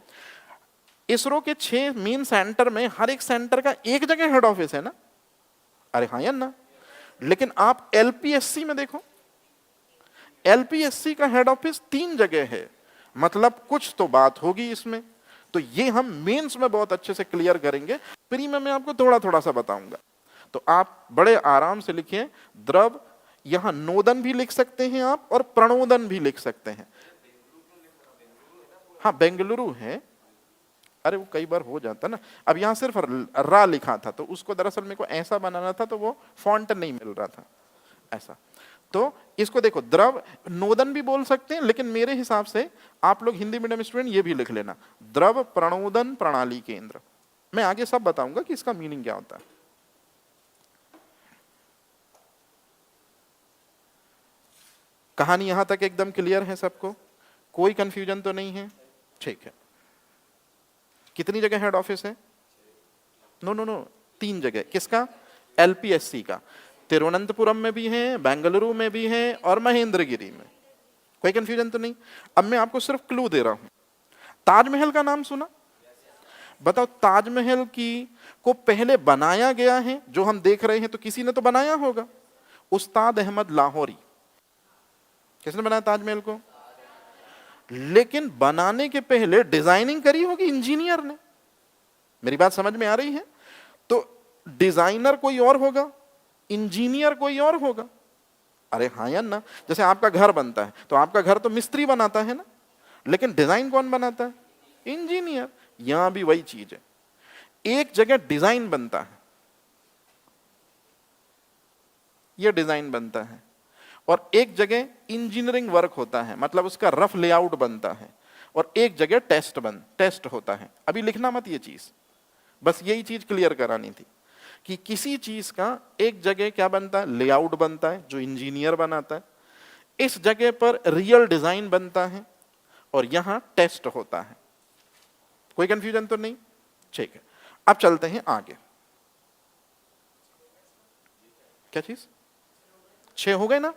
S1: इसरो के 6 मेन सेंटर में हर एक सेंटर का एक जगह हेड ऑफिस है ना? अरे हाँ या ना? लेकिन आप एलपीएससी में देखो, एलपीएससी का हेड ऑफिस 3 जगह है, मतलब कुछ तो बात होगी इसमें। तो ये हम मेंस में बहुत अच्छे से क्लियर करेंगे, प्री में मैं आपको थोड़ा थोड़ा सा बताऊंगा। तो आप बड़े आराम से लिखिए द्रव, यहां नोदन भी लिख सकते हैं आप और प्रणोदन भी लिख सकते हैं। हाँ बेंगलुरु है, अरे वो कई बार हो जाता ना। अब यहां सिर्फ रा लिखा था, तो उसको दरअसल मेरे को ऐसा बनाना था, तो वो फॉन्ट नहीं मिल रहा था ऐसा। तो इसको देखो, द्रव नोदन भी बोल सकते हैं, लेकिन मेरे हिसाब से आप लोग हिंदी मीडियम स्टूडेंट ये भी लिख लेना, द्रव प्रणोदन प्रणाली केंद्र। मैं आगे सब बताऊंगा कि इसका मीनिंग क्या होता है। कहानी यहां तक एकदम क्लियर है सबको? कोई कंफ्यूजन तो नहीं है? ठीक है। कितनी जगह हेड ऑफिस है? नो नो नो, 3 जगह। किसका? एलपीएससी का। तिरुवनंतपुरम में भी है, बेंगलुरु में भी है और महेंद्रगिरी में। कोई कंफ्यूजन तो नहीं? अब मैं आपको सिर्फ क्लू दे रहा हूं। ताजमहल का नाम सुना? बताओ, ताजमहल की को पहले बनाया गया है जो हम देख रहे हैं, तो किसी ने तो बनाया होगा, उस्ताद अहमद लाहौरी। किसने बनाया ताजमहल को? लेकिन बनाने के पहले डिजाइनिंग करी होगी इंजीनियर ने। मेरी बात समझ में आ रही है? तो डिजाइनर कोई और होगा, इंजीनियर कोई और होगा। अरे हाँ या ना? जैसे आपका घर बनता है, तो आपका घर तो मिस्त्री बनाता है ना, लेकिन डिजाइन कौन बनाता है? इंजीनियर। यहां भी वही चीज है, एक जगह डिजाइन बनता है, यह डिजाइन बनता है, और एक जगह इंजीनियरिंग वर्क होता है, मतलब उसका रफ लेआउट बनता है, और एक जगह टेस्ट होता है। अभी लिखना मत ये चीज, बस यही चीज क्लियर करानी थी कि किसी चीज का एक जगह क्या बनता है? लेआउट बनता है, जो इंजीनियर बनाता है। इस जगह पर रियल डिजाइन बनता है और यहां टेस्ट होता है। कोई कंफ्यूजन तो नहीं? ठीक है, अब चलते हैं आगे। क्या चीज? 6 हो गए ना?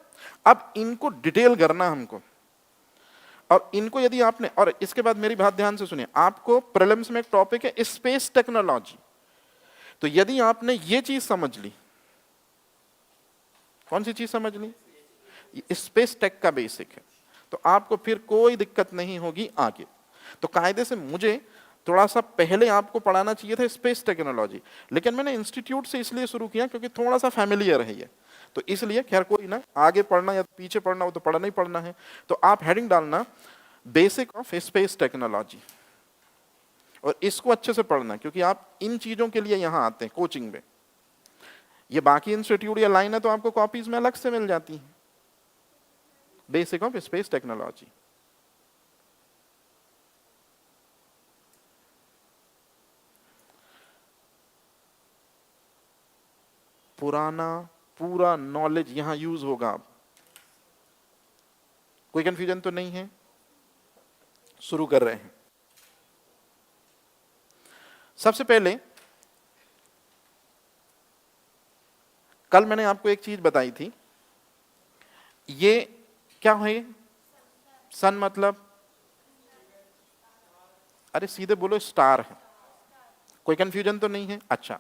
S1: अब इनको डिटेल करना हमको, और इनको यदि आपने, और इसके बाद मेरी बात ध्यान से सुनिए, आपको प्रीलिम्स में एक टॉपिक है स्पेस टेक्नोलॉजी। तो यदि आपने ये चीज समझ ली, कौन सी चीज समझ ली? स्पेस टेक का बेसिक है, तो आपको फिर कोई दिक्कत नहीं होगी आगे। तो कायदे से मुझे थोड़ा सा पहले आपको पढ़ाना चाहिए था स्पेस टेक्नोलॉजी, लेकिन मैंने इंस्टीट्यूट से इसलिए शुरू किया क्योंकि थोड़ा सा फैमिलियर है ये, तो इसलिए खैर कोई ना, आगे पढ़ना या पीछे पढ़ना वो तो पढ़ना ही पढ़ना है। तो आप हेडिंग डालना बेसिक ऑफ स्पेस टेक्नोलॉजी, और इसको अच्छे से पढ़ना, क्योंकि आप इन चीजों के लिए यहां आते हैं कोचिंग में। ये बाकी इंस्टीट्यूट या लाइन है तो आपको कॉपीज में अलग से मिल जाती है। बेसिक ऑफ स्पेस टेक्नोलॉजी, पुराना पूरा नॉलेज यहां यूज होगा। अब कोई कंफ्यूजन तो नहीं है? शुरू कर रहे हैं। सबसे पहले कल मैंने आपको एक चीज बताई थी, ये क्या है? सन मतलब, अरे सीधे बोलो स्टार है। कोई कंफ्यूजन तो नहीं है? अच्छा,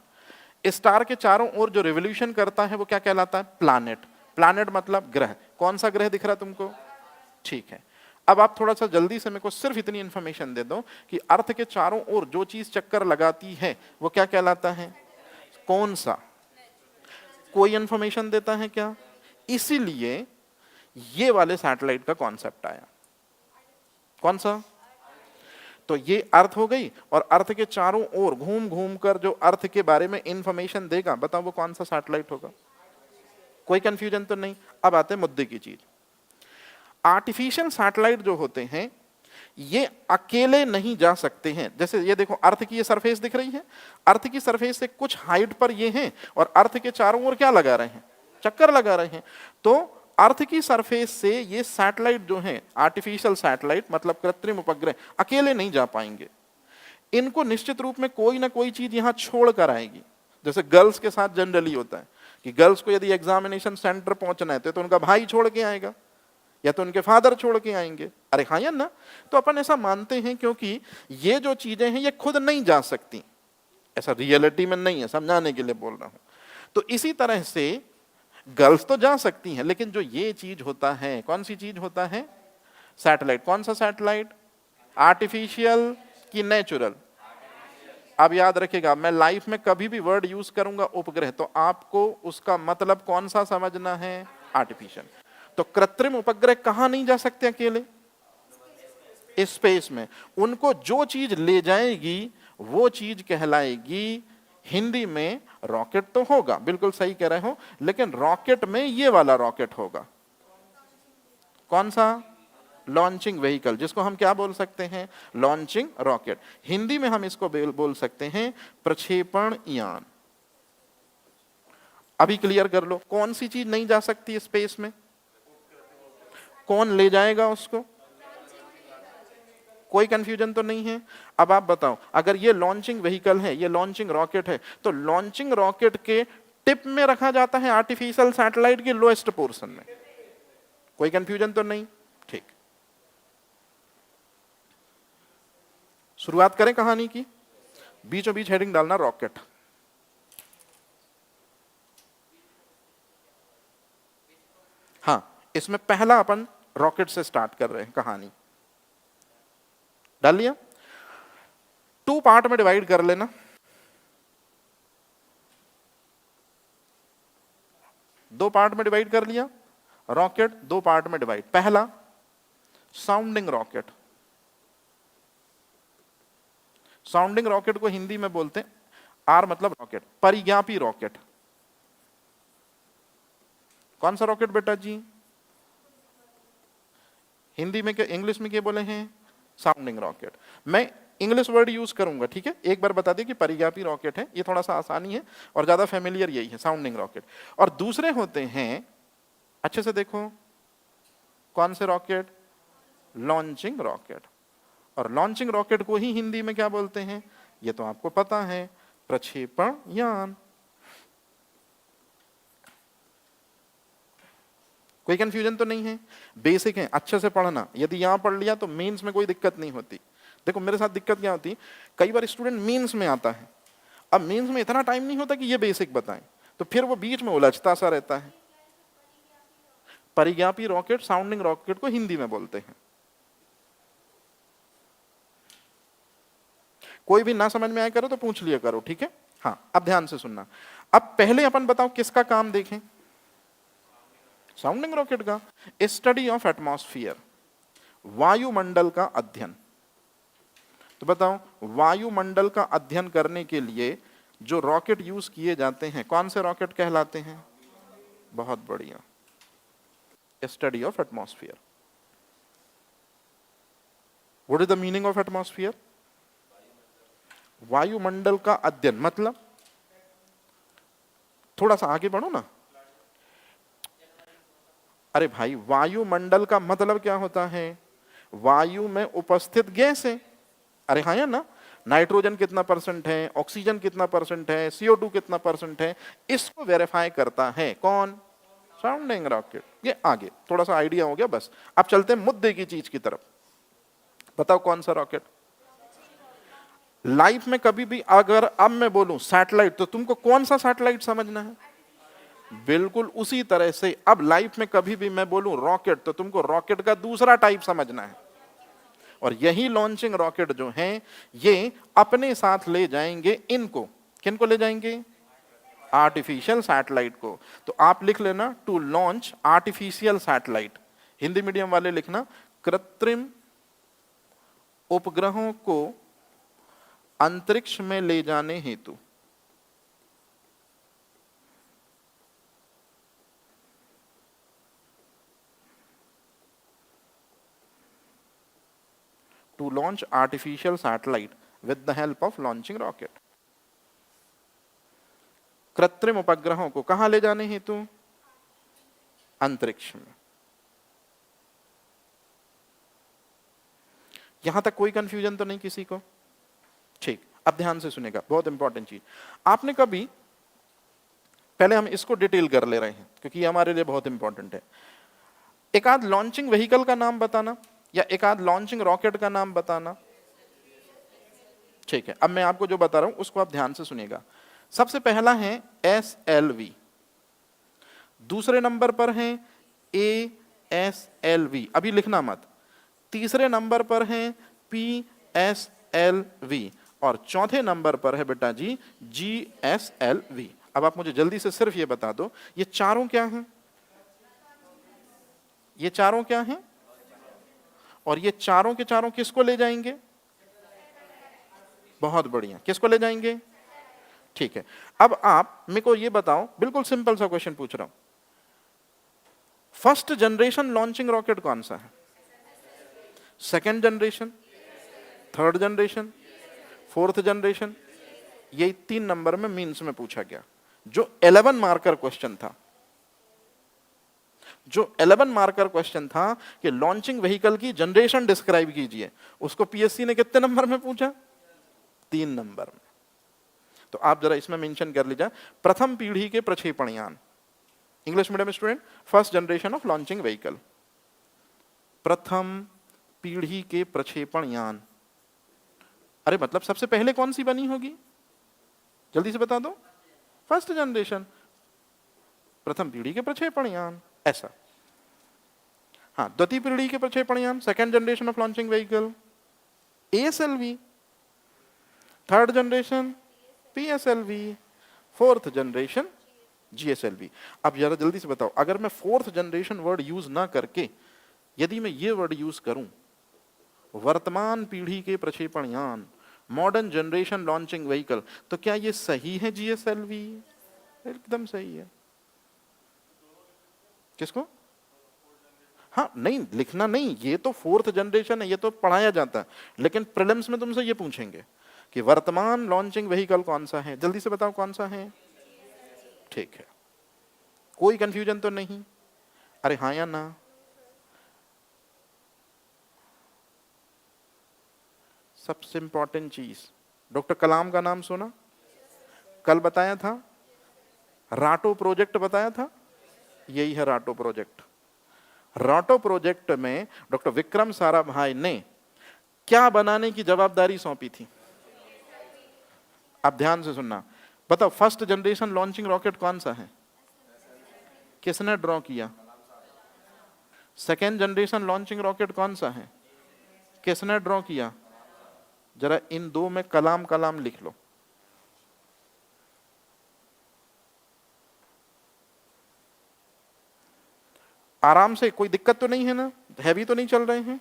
S1: स्टार के चारों ओर जो रिवोल्यूशन करता है वो क्या कहलाता है? प्लैनेट। प्लैनेट मतलब ग्रह। कौन सा ग्रह दिख रहा है तुमको? ठीक है, अब आप थोड़ा सा जल्दी से मेरे को सिर्फ इतनी इंफॉर्मेशन दे दो कि अर्थ के चारों ओर जो चीज चक्कर लगाती है वो क्या कहलाता है? कौन सा? कोई इंफॉर्मेशन देता है क्या? इसीलिए ये वाले सैटेलाइट का कॉन्सेप्ट आया। कौन सा? तो ये अर्थ हो गई, और अर्थ के चारों ओर घूम घूम कर जो अर्थ के बारे में इंफॉर्मेशन देगा, बताओ वो कौन सा सैटेलाइट होगा? कोई कंफ्यूजन तो नहीं? अब आते हैं मुद्दे की चीज। आर्टिफिशियल सैटेलाइट जो होते हैं ये अकेले नहीं जा सकते हैं। जैसे ये देखो, अर्थ की ये सरफेस दिख रही है, अर्थ की सरफेस से कुछ हाइट पर ये हैं, और अर्थ के चारों ओर क्या लगा रहे हैं? चक्कर लगा रहे हैं। तो अर्थ की सरफेस से ये सैटेलाइट जो है, आर्टिफिशियल सैटेलाइट मतलब कृत्रिम उपग्रह, अकेले नहीं जा पाएंगे। इनको निश्चित रूप में कोई ना कोई चीज यहां छोड़ कर आएगी। जैसे गर्ल्स के साथ जनरली होता है कि गर्ल्स को यदि एग्जामिनेशन सेंटर पहुंचना है तो उनका भाई छोड़ के आएगा, या तो उनके फादर छोड़ के आएंगे। अरे हाँ या ना? तो अपन ऐसा मानते हैं क्योंकि ये जो चीजें हैं ये खुद नहीं जा सकती, ऐसा रियलिटी में नहीं है, समझाने के लिए बोल रहा हूं। तो इसी तरह से गर्ल्स तो जा सकती हैं, लेकिन जो ये चीज होता है, कौन सी चीज होता है? सैटेलाइट। कौन सा सैटेलाइट? आर्टिफिशियल कि नेचुरल? अब याद रखिएगा, मैं लाइफ में कभी भी वर्ड यूज करूंगा उपग्रह, तो आपको उसका मतलब कौन सा समझना है? आर्टिफिशियल। तो कृत्रिम उपग्रह कहां नहीं जा सकते अकेले? स्पेस में। उनको जो चीज ले जाएगी वो चीज कहलाएगी, हिंदी में रॉकेट तो होगा, बिल्कुल सही कह रहे हो, लेकिन रॉकेट में ये वाला रॉकेट होगा। कौन सा? लॉन्चिंग व्हीकल, जिसको हम क्या बोल सकते हैं? Launching rocket. हिंदी में हम इसको बोल सकते हैं प्रक्षेपण यान। अभी क्लियर कर लो, कौन सी चीज नहीं जा सकती स्पेस में? कौन ले जाएगा उसको? कोई कंफ्यूजन तो नहीं है? अब आप बताओ, अगर ये लॉन्चिंग व्हीकल है, ये लॉन्चिंग रॉकेट है, तो लॉन्चिंग रॉकेट के टिप में रखा जाता है आर्टिफिशियल सैटेलाइट के लोएस्ट पोर्शन में। कोई कंफ्यूजन तो नहीं? ठीक, शुरुआत करें कहानी की। बीचों बीच हेडिंग डालना रॉकेट। हाँ, इसमें पहला अपन रॉकेट से स्टार्ट कर रहे हैं कहानी। डाल लिया? 2 पार्ट में डिवाइड कर लेना। दो पार्ट में डिवाइड कर लिया रॉकेट, 2 पार्ट में डिवाइड। पहला साउंडिंग रॉकेट। साउंडिंग रॉकेट को हिंदी में बोलते हैं, आर मतलब रॉकेट, परिज्ञापी रॉकेट। कौन सा रॉकेट बेटा जी? हिंदी में क्या, इंग्लिश में क्या बोले हैं? Sounding rocket. मैं इंग्लिश वर्ड यूज करूंगा, ठीक है? एक बार बता दिए कि परिज्ञापी रॉकेट है, ये थोड़ा सा आसानी है और ज्यादा फेमिलियर यही है, साउंडिंग रॉकेट। और दूसरे होते हैं, अच्छे से देखो, कौन से रॉकेट? Launching rocket. और लॉन्चिंग रॉकेट को ही हिंदी में क्या बोलते हैं? ये तो आपको पता है, प्रक्षेपण यान। कोई कंफ्यूजन तो नहीं है? बेसिक है, अच्छे से पढ़ना। यदि यहां पढ़ लिया तो मेंस में कोई दिक्कत नहीं होती। देखो मेरे साथ दिक्कत क्या होती, कई बार स्टूडेंट मेंस में आता है, अब मेंस में इतना टाइम नहीं होता कि ये बेसिक बताएं, तो फिर वो बीच में उलझता सा रहता है। परिज्ञापी रॉकेट, साउंडिंग रॉकेट को हिंदी में बोलते हैं। कोई भी ना समझ में आया करो तो पूछ लिया करो, ठीक है? हाँ, अब ध्यान से सुनना। अब पहले अपन बताओ किसका काम देखें? साउंडिंग रॉकेट का। स्टडी ऑफ एटमॉस्फेयर, वायुमंडल का अध्ययन। तो बताओ, वायुमंडल का अध्ययन करने के लिए जो रॉकेट यूज किए जाते हैं, कौन से रॉकेट कहलाते हैं? बहुत बढ़िया, study of atmosphere. What is the meaning of atmosphere? वायुमंडल का अध्ययन मतलब, थोड़ा सा आगे बढ़ो ना। अरे भाई, वायुमंडल का मतलब क्या होता है? वायु में उपस्थित गैसें। अरे हाँ या ना? नाइट्रोजन कितना परसेंट है, ऑक्सीजन कितना परसेंट है, CO2 कितना परसेंट है, इसको वेरीफाई करता है कौन? Sounding rocket. ये आगे थोड़ा सा आइडिया हो गया, बस अब चलते हैं मुद्दे की चीज की तरफ। बताओ कौन सा रॉकेट? लाइफ में कभी भी अगर अब मैं बोलूं सैटेलाइट, तो तुमको कौन सा सैटेलाइट समझना है? बिल्कुल उसी तरह से अब लाइफ में कभी भी मैं बोलूं रॉकेट, तो तुमको रॉकेट का दूसरा टाइप समझना है। और यही लॉन्चिंग रॉकेट जो हैं, ये अपने साथ ले जाएंगे इनको। किनको ले जाएंगे? आर्टिफिशियल सैटेलाइट को। तो आप लिख लेना, to launch artificial satellite. Hindi medium वाले लिखना, कृत्रिम उपग्रहों को अंतरिक्ष में ले जाने हेतु। To launch artificial satellite with the help of launching rocket. कृत्रिम उपग्रहों को कहां ले जाने हेतु? अंतरिक्ष में। यहां तक कोई कंफ्यूजन तो नहीं किसी को? ठीक, अब ध्यान से सुनेगा, बहुत इंपॉर्टेंट चीज। आपने कभी, पहले हम इसको डिटेल कर ले रहे हैं क्योंकि ये हमारे लिए बहुत इंपॉर्टेंट है। एक आध लॉन्चिंग व्हीकल का नाम बताना या एक आध लॉन्चिंग रॉकेट का नाम बताना। ठीक है, अब मैं आपको जो बता रहा हूं उसको आप ध्यान से सुनिएगा। सबसे पहला है SLV, दूसरे नंबर पर है ASLV, अभी लिखना मत। तीसरे नंबर पर है PSLV और चौथे नंबर पर है बेटा जी GSLV। अब आप मुझे जल्दी से सिर्फ ये बता दो, ये चारों क्या हैं? ये चारों क्या हैं? और ये चारों के चारों किसको ले जाएंगे? बहुत बढ़िया, किसको ले जाएंगे? ठीक है, अब आप मेरे को ये बताओ, बिल्कुल सिंपल सा क्वेश्चन पूछ रहा हूं, फर्स्ट जनरेशन लॉन्चिंग रॉकेट कौन सा है? Second generation, third generation, fourth generation? ये 3 नंबर में मीन्स में पूछा गया। जो 11 मार्कर क्वेश्चन था, जो 11 मार्कर क्वेश्चन था कि लॉन्चिंग व्हीकल की जनरेशन डिस्क्राइब कीजिए, उसको पीएससी ने कितने नंबर में पूछा? 3 नंबर में। तो आप जरा इसमें मेंशन कर लीजिए, प्रथम पीढ़ी के प्रक्षेपण यान, English medium student, first generation of launching vehicle, प्रथम पीढ़ी के प्रक्षेपण यान। अरे मतलब सबसे पहले कौन सी बनी होगी? जल्दी से बता दो। फर्स्ट जनरेशन, प्रथम पीढ़ी के प्रक्षेपण यान, ऐसा। हाँ, द्वितीय पीढ़ी के प्रक्षेपण यान, second generation of launching vehicle ASLV, third generation PSLV, fourth generation GSLV। अब जरा जल्दी से बताओ, अगर मैं फोर्थ जनरेशन वर्ड यूज ना करके यदि मैं ये वर्ड यूज करूं, वर्तमान पीढ़ी के प्रक्षेपण यान, मॉडर्न जनरेशन लॉन्चिंग व्हीकल, तो क्या ये सही है GSLV? एकदम सही है। किसको? हाँ नहीं, लिखना नहीं, ये तो फोर्थ जनरेशन है, ये तो पढ़ाया जाता है, लेकिन प्रीलिम्स में तुमसे ये पूछेंगे कि वर्तमान लॉन्चिंग व्हीकल कौन सा है, जल्दी से बताओ कौन सा है। ठीक है, कोई कंफ्यूजन तो नहीं? अरे हाँ या ना? सबसे इंपॉर्टेंट चीज, डॉक्टर कलाम का नाम सुना? कल बताया था, राटो प्रोजेक्ट बताया था, यही है राटो प्रोजेक्ट। राटो प्रोजेक्ट में डॉक्टर विक्रम साराभाई ने क्या बनाने की जवाबदारी सौंपी थी? अब ध्यान से सुनना, बताओ फर्स्ट जनरेशन लॉन्चिंग रॉकेट कौन सा है? किसने ड्रॉ किया? सेकेंड जनरेशन लॉन्चिंग रॉकेट कौन सा है? किसने ड्रॉ किया? जरा इन दो में कलाम कलाम लिख लो। आराम से, कोई दिक्कत तो नहीं है ना? हैवी तो नहीं चल रहे हैं?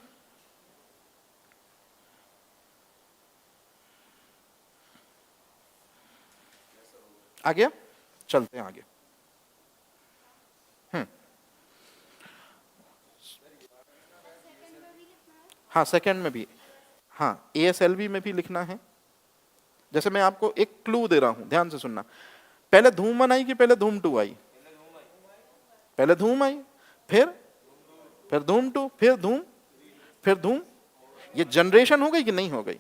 S1: आगे चलते हैं आगे। हाँ सेकंड में भी, हाँ ASLV में भी लिखना है। जैसे मैं आपको एक क्लू दे रहा हूं, ध्यान से सुनना। पहले धूम 1 आई कि पहले धूम 2 आई? पहले धूम आई, फिर धूम 2, फिर धूम। ये जनरेशन हो गई कि नहीं हो गई?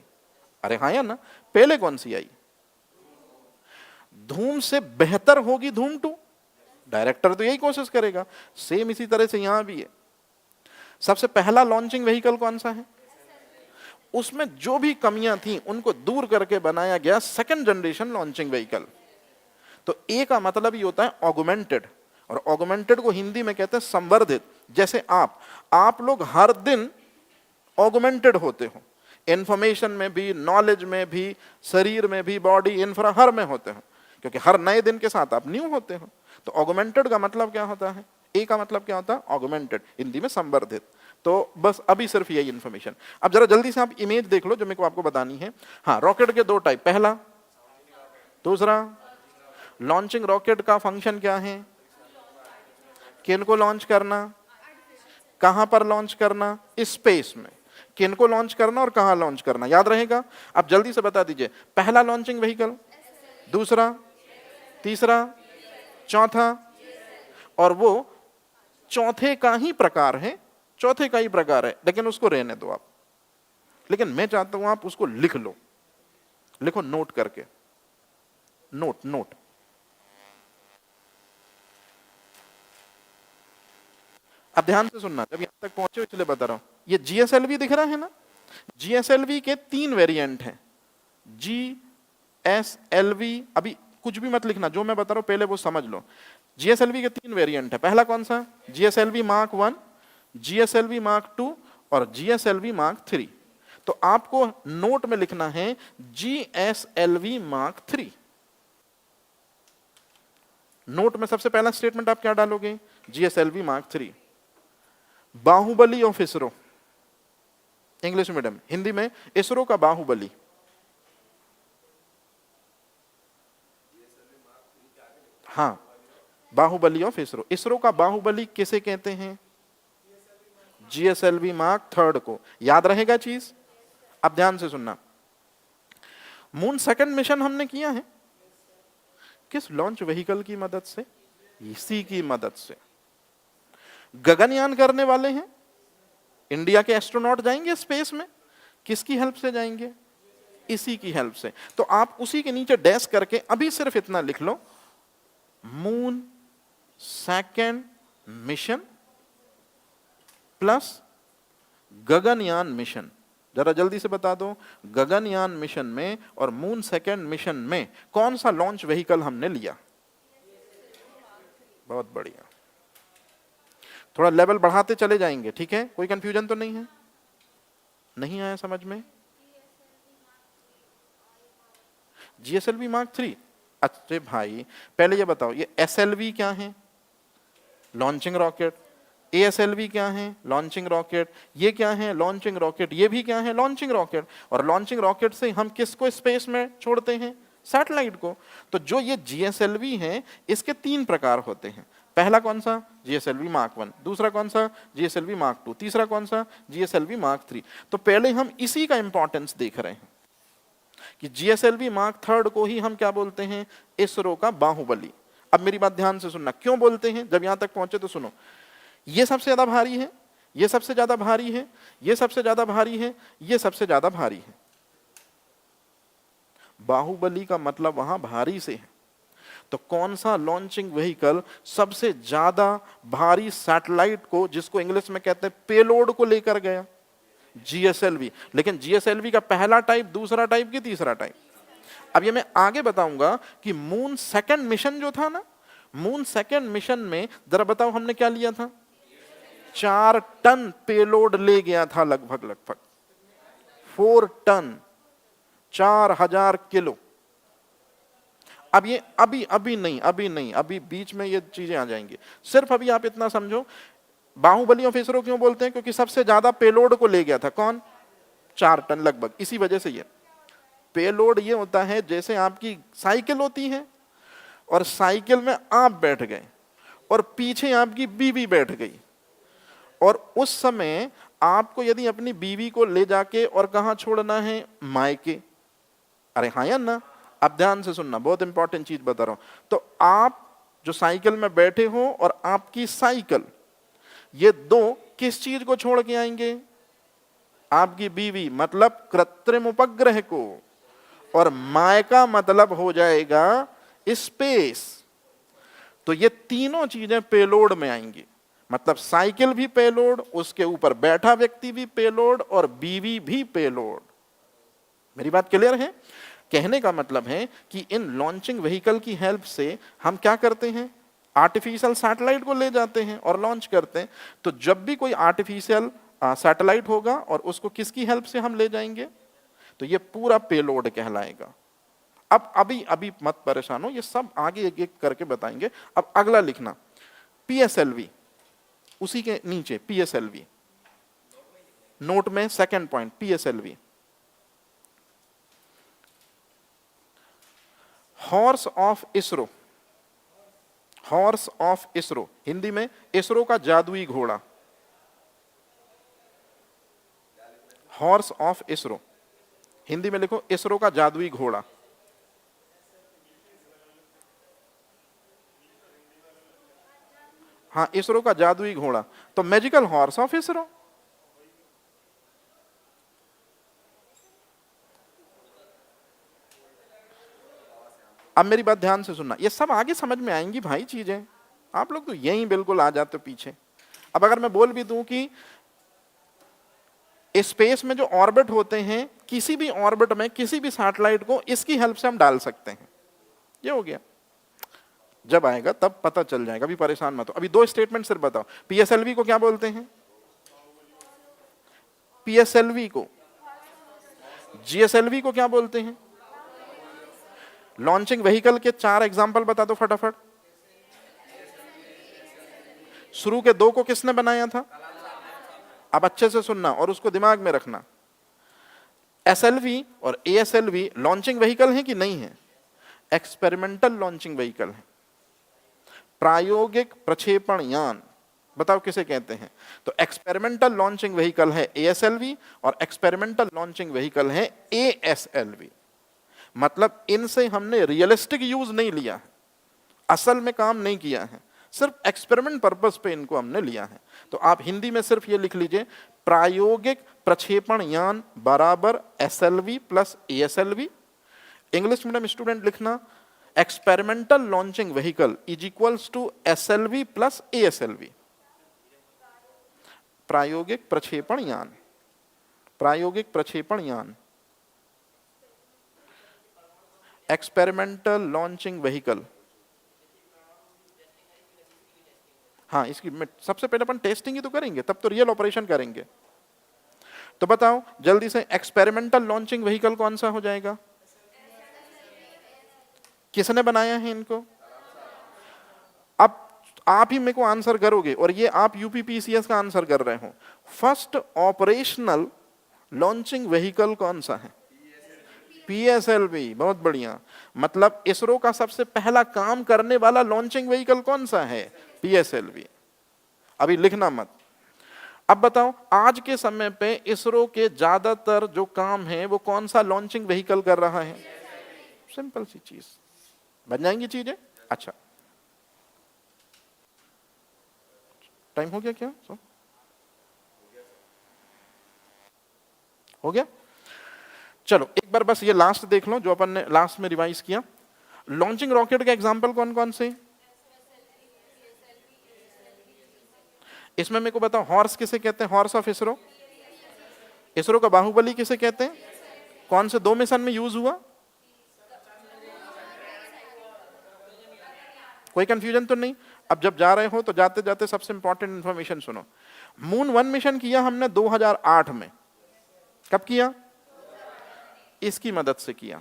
S1: अरे हाँ या ना? पहले कौन सी आई? धूम से बेहतर होगी धूम 2, डायरेक्टर तो यही कोशिश करेगा। सेम इसी तरह से यहां भी है। सबसे पहला लॉन्चिंग व्हीकल कौन सा है? उसमें जो भी कमियां थी उनको दूर करके बनाया गया सेकंड जनरेशन लॉन्चिंग व्हीकल। तो ए का मतलब ही होता है ऑगमेंटेड, और ऑगमेंटेड को हिंदी में कहते हैं संवर्धित। जैसे आप लोग हर दिन ऑगमेंटेड होते हो, इंफॉर्मेशन में भी, नॉलेज में भी, शरीर में भी, बॉडी इंफ्रा हर में होते हो, क्योंकि हर नए दिन के साथ आप न्यू होते हो। तो ऑगमेंटेड का मतलब क्या होता है? ए का मतलब क्या होता है? ऑगमेंटेड, हिंदी में संवर्धित। तो बस अभी सिर्फ यही इंफॉर्मेशन। अब जरा जल्दी से आप इमेज देख लो जो मेरे को आपको बतानी है। हाँ, रॉकेट के 2 टाइप, पहला, दूसरा। लॉन्चिंग रॉकेट का फंक्शन क्या है? किनको लॉन्च करना, कहां पर लॉन्च करना? स्पेस में। किनको लॉन्च करना और कहां लॉन्च करना, याद रहेगा? अब जल्दी से बता दीजिए, पहला लॉन्चिंग व्हीकल, दूसरा, तीसरा, चौथा, और वो चौथे का ही प्रकार है, चौथे का ही प्रकार है, लेकिन उसको रहने दो आप। लेकिन मैं चाहता हूं आप उसको लिख लो, लिखो नोट करके, नोट। अब ध्यान से सुनना, जब यहां तक पहुंचे इसलिए बता रहा हूं। ये जीएसएलवी दिख रहा है ना, जीएसएलवी के 3 वेरिएंट हैं, जीएसएलवी, अभी कुछ भी मत लिखना, जो मैं बता रहा हूं पहले वो समझ लो। जीएसएलवी के 3 वेरिएंट है। पहला कौन सा? जीएसएलवी मार्क 1, जीएसएलवी मार्क 2 और जीएसएलवी मार्क 3। तो आपको नोट में लिखना है जीएसएलवी मार्क 3। नोट में सबसे पहला स्टेटमेंट आप क्या डालोगे? GSLV mark 3। Baahubali of ISRO, English medium, Hindi में इसरो का बाहुबली। हाँ, बाहुबली ऑफ इसरो। इसरो का बाहुबली किसे कहते हैं? जीएसएलवी मार्क 3 को। याद रहेगा चीज? अब ध्यान से सुनना, मून सेकंड मिशन हमने किया है किस लॉन्च व्हीकल की मदद से? इसी की मदद से। गगनयान करने वाले हैं, इंडिया के एस्ट्रोनॉट जाएंगे स्पेस में, किसकी हेल्प से जाएंगे? इसी की हेल्प से। तो आप उसी के नीचे डैश करके अभी सिर्फ इतना लिख लो, moon second mission plus Gaganyaan mission. जरा जल्दी से बता दो, गगनयान मिशन में और मून सेकंड मिशन में कौन सा लॉन्च व्हीकल हमने लिया? बहुत बढ़िया, थोड़ा लेवल बढ़ाते चले जाएंगे, ठीक है? कोई कंफ्यूजन तो नहीं है? नहीं आया समझ में? GSLV mark 3। अच्छे भाई, पहले ये बताओ, ये एसएलवी क्या है? Launching rocket. एएसएलवी क्या है? Launching rocket. ये क्या है? Launching rocket. ये भी क्या है? Launching rocket. और लॉन्चिंग रॉकेट से हम किसको स्पेस में छोड़ते हैं? सैटेलाइट को। तो जो ये जीएसएलवी है, इसके 3 प्रकार होते हैं। पहला कौन सा? GSLV mark 1। दूसरा कौन सा? GSLV mark 2। तीसरा कौन सा? GSLV mark 3। तो पहले हम इसी का इंपॉर्टेंस देख रहे हैं कि जीएसएलवी मार्क 3 को ही हम क्या बोलते हैं? इसरो का बाहुबली। अब मेरी बात ध्यान से सुनना, क्यों बोलते हैं? जब यहां तक पहुंचे तो सुनो, ये सबसे ज्यादा भारी है, ये सबसे ज्यादा भारी है, ये सबसे ज्यादा भारी है, ये सबसे ज्यादा भारी है। बाहुबली का मतलब वहां भारी से है। तो कौन सा लॉन्चिंग व्हीकल सबसे ज्यादा भारी सैटेलाइट को, जिसको इंग्लिश में कहते हैं पेलोड को, लेकर गया? जीएसएलवी। लेकिन जीएसएलवी का पहला टाइप, दूसरा टाइप कि तीसरा टाइप? अब ये मैं आगे बताऊंगा कि मून सेकंड मिशन जो था ना, मून सेकंड मिशन में जरा बताओ हमने क्या लिया था? 4 टन पेलोड ले गया था, लगभग 4 टन, 4000 किलो। अब ये अभी नहीं, अभी बीच में ये चीजें आ जाएंगी। सिर्फ अभी आप इतना समझो, बाहुबली ऑफ इसरो क्यों बोलते हैं? क्योंकि सबसे ज्यादा पेलोड को ले गया था। कौन? 4 टन लगभग। इसी वजह से ये पेलोड ये होता है जैसे आपकी साइकिल होती है और साइकिल में आप बैठ गए और पीछे आपकी बीवी बैठ गई, और उस समय आपको यदि अपनी बीवी को ले जाके और कहां छोड़ना है? मायके। अरे हाँ या ना? अब ध्यान से सुनना, बहुत इंपॉर्टेंट चीज बता रहा हूं। तो आप जो साइकिल में बैठे हो और आपकी साइकिल, ये 2 किस चीज को छोड़ के आएंगे? आपकी बीवी मतलब कृत्रिम उपग्रह को, और मायका मतलब हो जाएगा स्पेस। तो ये तीनों चीजें पेलोड में आएंगी। मतलब साइकिल भी पेलोड, उसके ऊपर बैठा व्यक्ति भी पेलोड, और बीवी भी पेलोड। मेरी बात क्लियर है? कहने का मतलब है कि इन लॉन्चिंग व्हीकल की हेल्प से हम क्या करते हैं? आर्टिफिशियल सैटेलाइट को ले जाते हैं और लॉन्च करते हैं। तो जब भी कोई आर्टिफिशियल सैटेलाइट होगा और उसको किसकी हेल्प से हम ले जाएंगे? तो ये पूरा पेलोड कहलाएगा। अब अभी मत परेशान हो, ये सब आगे एक एक करके बताएंगे। अब अगला लिखना, पीएसएलवी, उसी के नीचे पीएसएलवी, नोट में second point PSLV. Horse of ISRO, horse of ISRO, Hindi में इसरो का जादुई घोड़ा। हॉर्स ऑफ इसरो, हिंदी में लिखो इसरो का जादुई घोड़ा। हाँ, इसरो का जादुई घोड़ा, तो मैजिकल हॉर्स ऑफ इसरो। अब मेरी बात ध्यान से सुनना, ये सब आगे समझ में आएंगी भाई चीजें, आप लोग तो यहीं बिल्कुल आ जाते पीछे। अब अगर मैं बोल भी दूं कि स्पेस में जो ऑर्बिट होते हैं, किसी भी ऑर्बिट में किसी भी सैटेलाइट को इसकी हेल्प से हम डाल सकते हैं, ये हो गया। जब आएगा तब पता चल जाएगा, अभी परेशान मत हो। अभी दो स्टेटमेंट सिर्फ बताओ, पीएसएलवी को क्या बोलते हैं? पीएसएलवी को, जीएसएलवी को क्या बोलते हैं? लॉन्चिंग व्हीकल के 4 एग्जाम्पल बता दो फटाफट। शुरू के 2 को किसने बनाया था? अब अच्छे से सुनना और उसको दिमाग में रखना। एसएलवी और एएसएलवी लॉन्चिंग व्हीकल है कि नहीं है? एक्सपेरिमेंटल लॉन्चिंग व्हीकल है, प्रायोगिक प्रक्षेपण यान। बताओ किसे कहते हैं? तो एक्सपेरिमेंटल लॉन्चिंग व्हीकल है एएसएलवी और एक्सपेरिमेंटल लॉन्चिंग व्हीकल है एएसएलवी। मतलब इनसे हमने रियलिस्टिक यूज नहीं लिया है, असल में काम नहीं किया है, सिर्फ एक्सपेरिमेंट पर्पस पे इनको हमने लिया है। तो आप हिंदी में सिर्फ ये लिख लीजिए, प्रायोगिक प्रक्षेपण यान बराबर SLV plus ASLV. English medium student लिखना, experimental launching vehicle is equals to SLV plus ASLV. प्रायोगिक प्रक्षेपण यान, प्रायोगिक प्रक्षेपण यान, एक्सपेरिमेंटल लॉन्चिंग व्हीकल। हाँ, इसकी सबसे पहले अपन टेस्टिंग ही तो करेंगे, तब तो रियल ऑपरेशन करेंगे। तो बताओ जल्दी से, एक्सपेरिमेंटल लॉन्चिंग व्हीकल कौन सा हो जाएगा? किसने बनाया है इनको? अब आप ही मेरे को आंसर करोगे, और ये आप यूपीपीसीएस का आंसर कर रहे हो। फर्स्ट ऑपरेशनल लॉन्चिंग व्हीकल कौन सा है? पीएसएलवी। बहुत बढ़िया। मतलब इसरो का सबसे पहला काम करने वाला लॉन्चिंग व्हीकल कौन सा है? पीएसएलवी। अभी लिखना मत। अब बताओ आज के समय पे इसरो के ज्यादातर जो काम है वो कौन सा लॉन्चिंग व्हीकल कर रहा है? सिंपल सी चीज, बन जाएंगी चीजें। अच्छा, टाइम हो गया क्या? हो गया। चलो एक बार बस ये लास्ट देख लो जो अपन ने लास्ट में रिवाइज किया। लॉन्चिंग रॉकेट के एग्जांपल कौन कौन से? इसमें मेरे को बताओ, हॉर्स किसे कहते हैं? Horse of ISRO. इसरो का बाहुबली किसे कहते हैं? कौन से 2 मिशन में यूज हुआ? कोई कंफ्यूजन तो नहीं? अब जब जा रहे हो तो जाते जाते सबसे इंपॉर्टेंट इंफॉर्मेशन सुनो। मून 1 मिशन किया हमने 2008 में। कब किया? इसकी मदद से किया।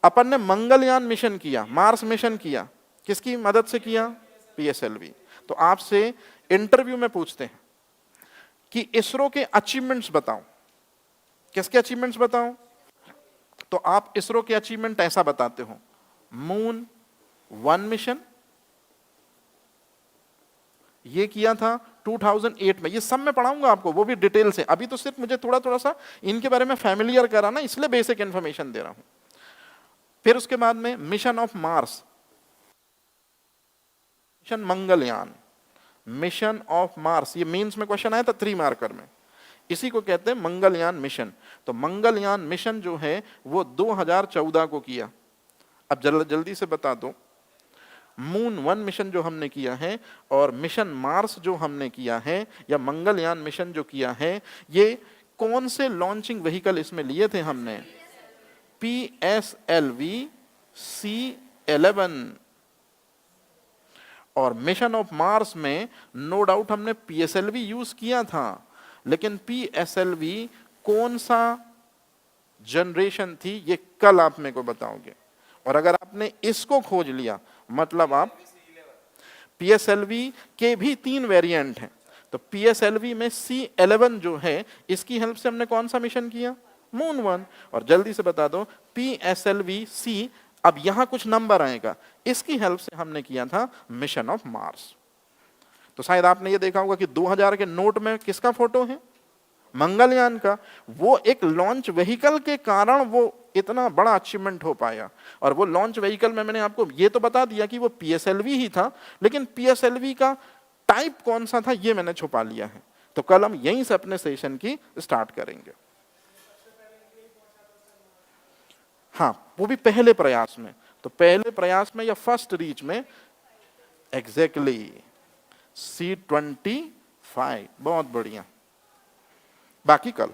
S1: अपन ने मंगलयान मिशन किया, मार्स मिशन किया, किसकी मदद से किया? पीएसएलवी। तो आपसे इंटरव्यू में पूछते हैं कि इसरो के अचीवमेंट्स बताओ, किसके अचीवमेंट्स बताओ? तो आप इसरो के अचीवमेंट ऐसा बताते हो, मून 1 मिशन ये किया था 2008 में। ये सब मैं पढ़ाऊंगा आपको, वो भी डिटेल से। अभी तो सिर्फ मुझे थोड़ा थोड़ा सा इनके बारे में फैमिलियर कराना, इसलिए बेसिक इंफॉर्मेशन दे रहा हूं। फिर उसके बाद में mission of Mars, mission Mangalyaan, mission of Mars, ये मेंस में क्वेश्चन आया था 3 मार्कर में, इसी को कहते हैं मंगलयान मिशन। तो मंगलयान मिशन जो है वो 2014 को किया। अब जल्दी से बता दो, मून 1 मिशन जो हमने किया है और मिशन मार्स जो हमने किया है या मंगलयान मिशन जो किया है, ये कौन से लॉन्चिंग व्हीकल इसमें लिए थे हमने? PSLV C11। और मिशन ऑफ मार्स में नो डाउट हमने पीएसएलवी यूज किया था, लेकिन पीएसएलवी कौन सा जनरेशन थी ये कल आप मेरे को बताओगे। और अगर आपने इसको खोज लिया मतलब आप, पीएसएलवी के भी 3 वेरिएंट हैं। तो पीएसएलवी में C11 जो है, इसकी हेल्प से हमने कौन सा मिशन किया? मून 1। और जल्दी से बता दो पीएसएलवी C, अब यहां कुछ नंबर आएगा, इसकी हेल्प से हमने किया था मिशन ऑफ मार्स। तो शायद आपने ये देखा होगा कि 2000 के नोट में किसका फोटो है? मंगलयान का। वो एक लॉन्च व्हीकल के कारण वो इतना बड़ा अचीवमेंट हो पाया। और वो लॉन्च व्हीकल में मैंने आपको ये तो बता दिया कि वो पीएसएलवी ही था, लेकिन पीएसएलवी का टाइप कौन सा था ये मैंने छुपा लिया है। तो कल हम यहीं से अपने सेशन की स्टार्ट करेंगे। हाँ, वो भी पहले प्रयास में। तो पहले प्रयास में या फर्स्ट रीच में, एग्जैक्टली C25। बहुत बढ़िया, बाकी कल।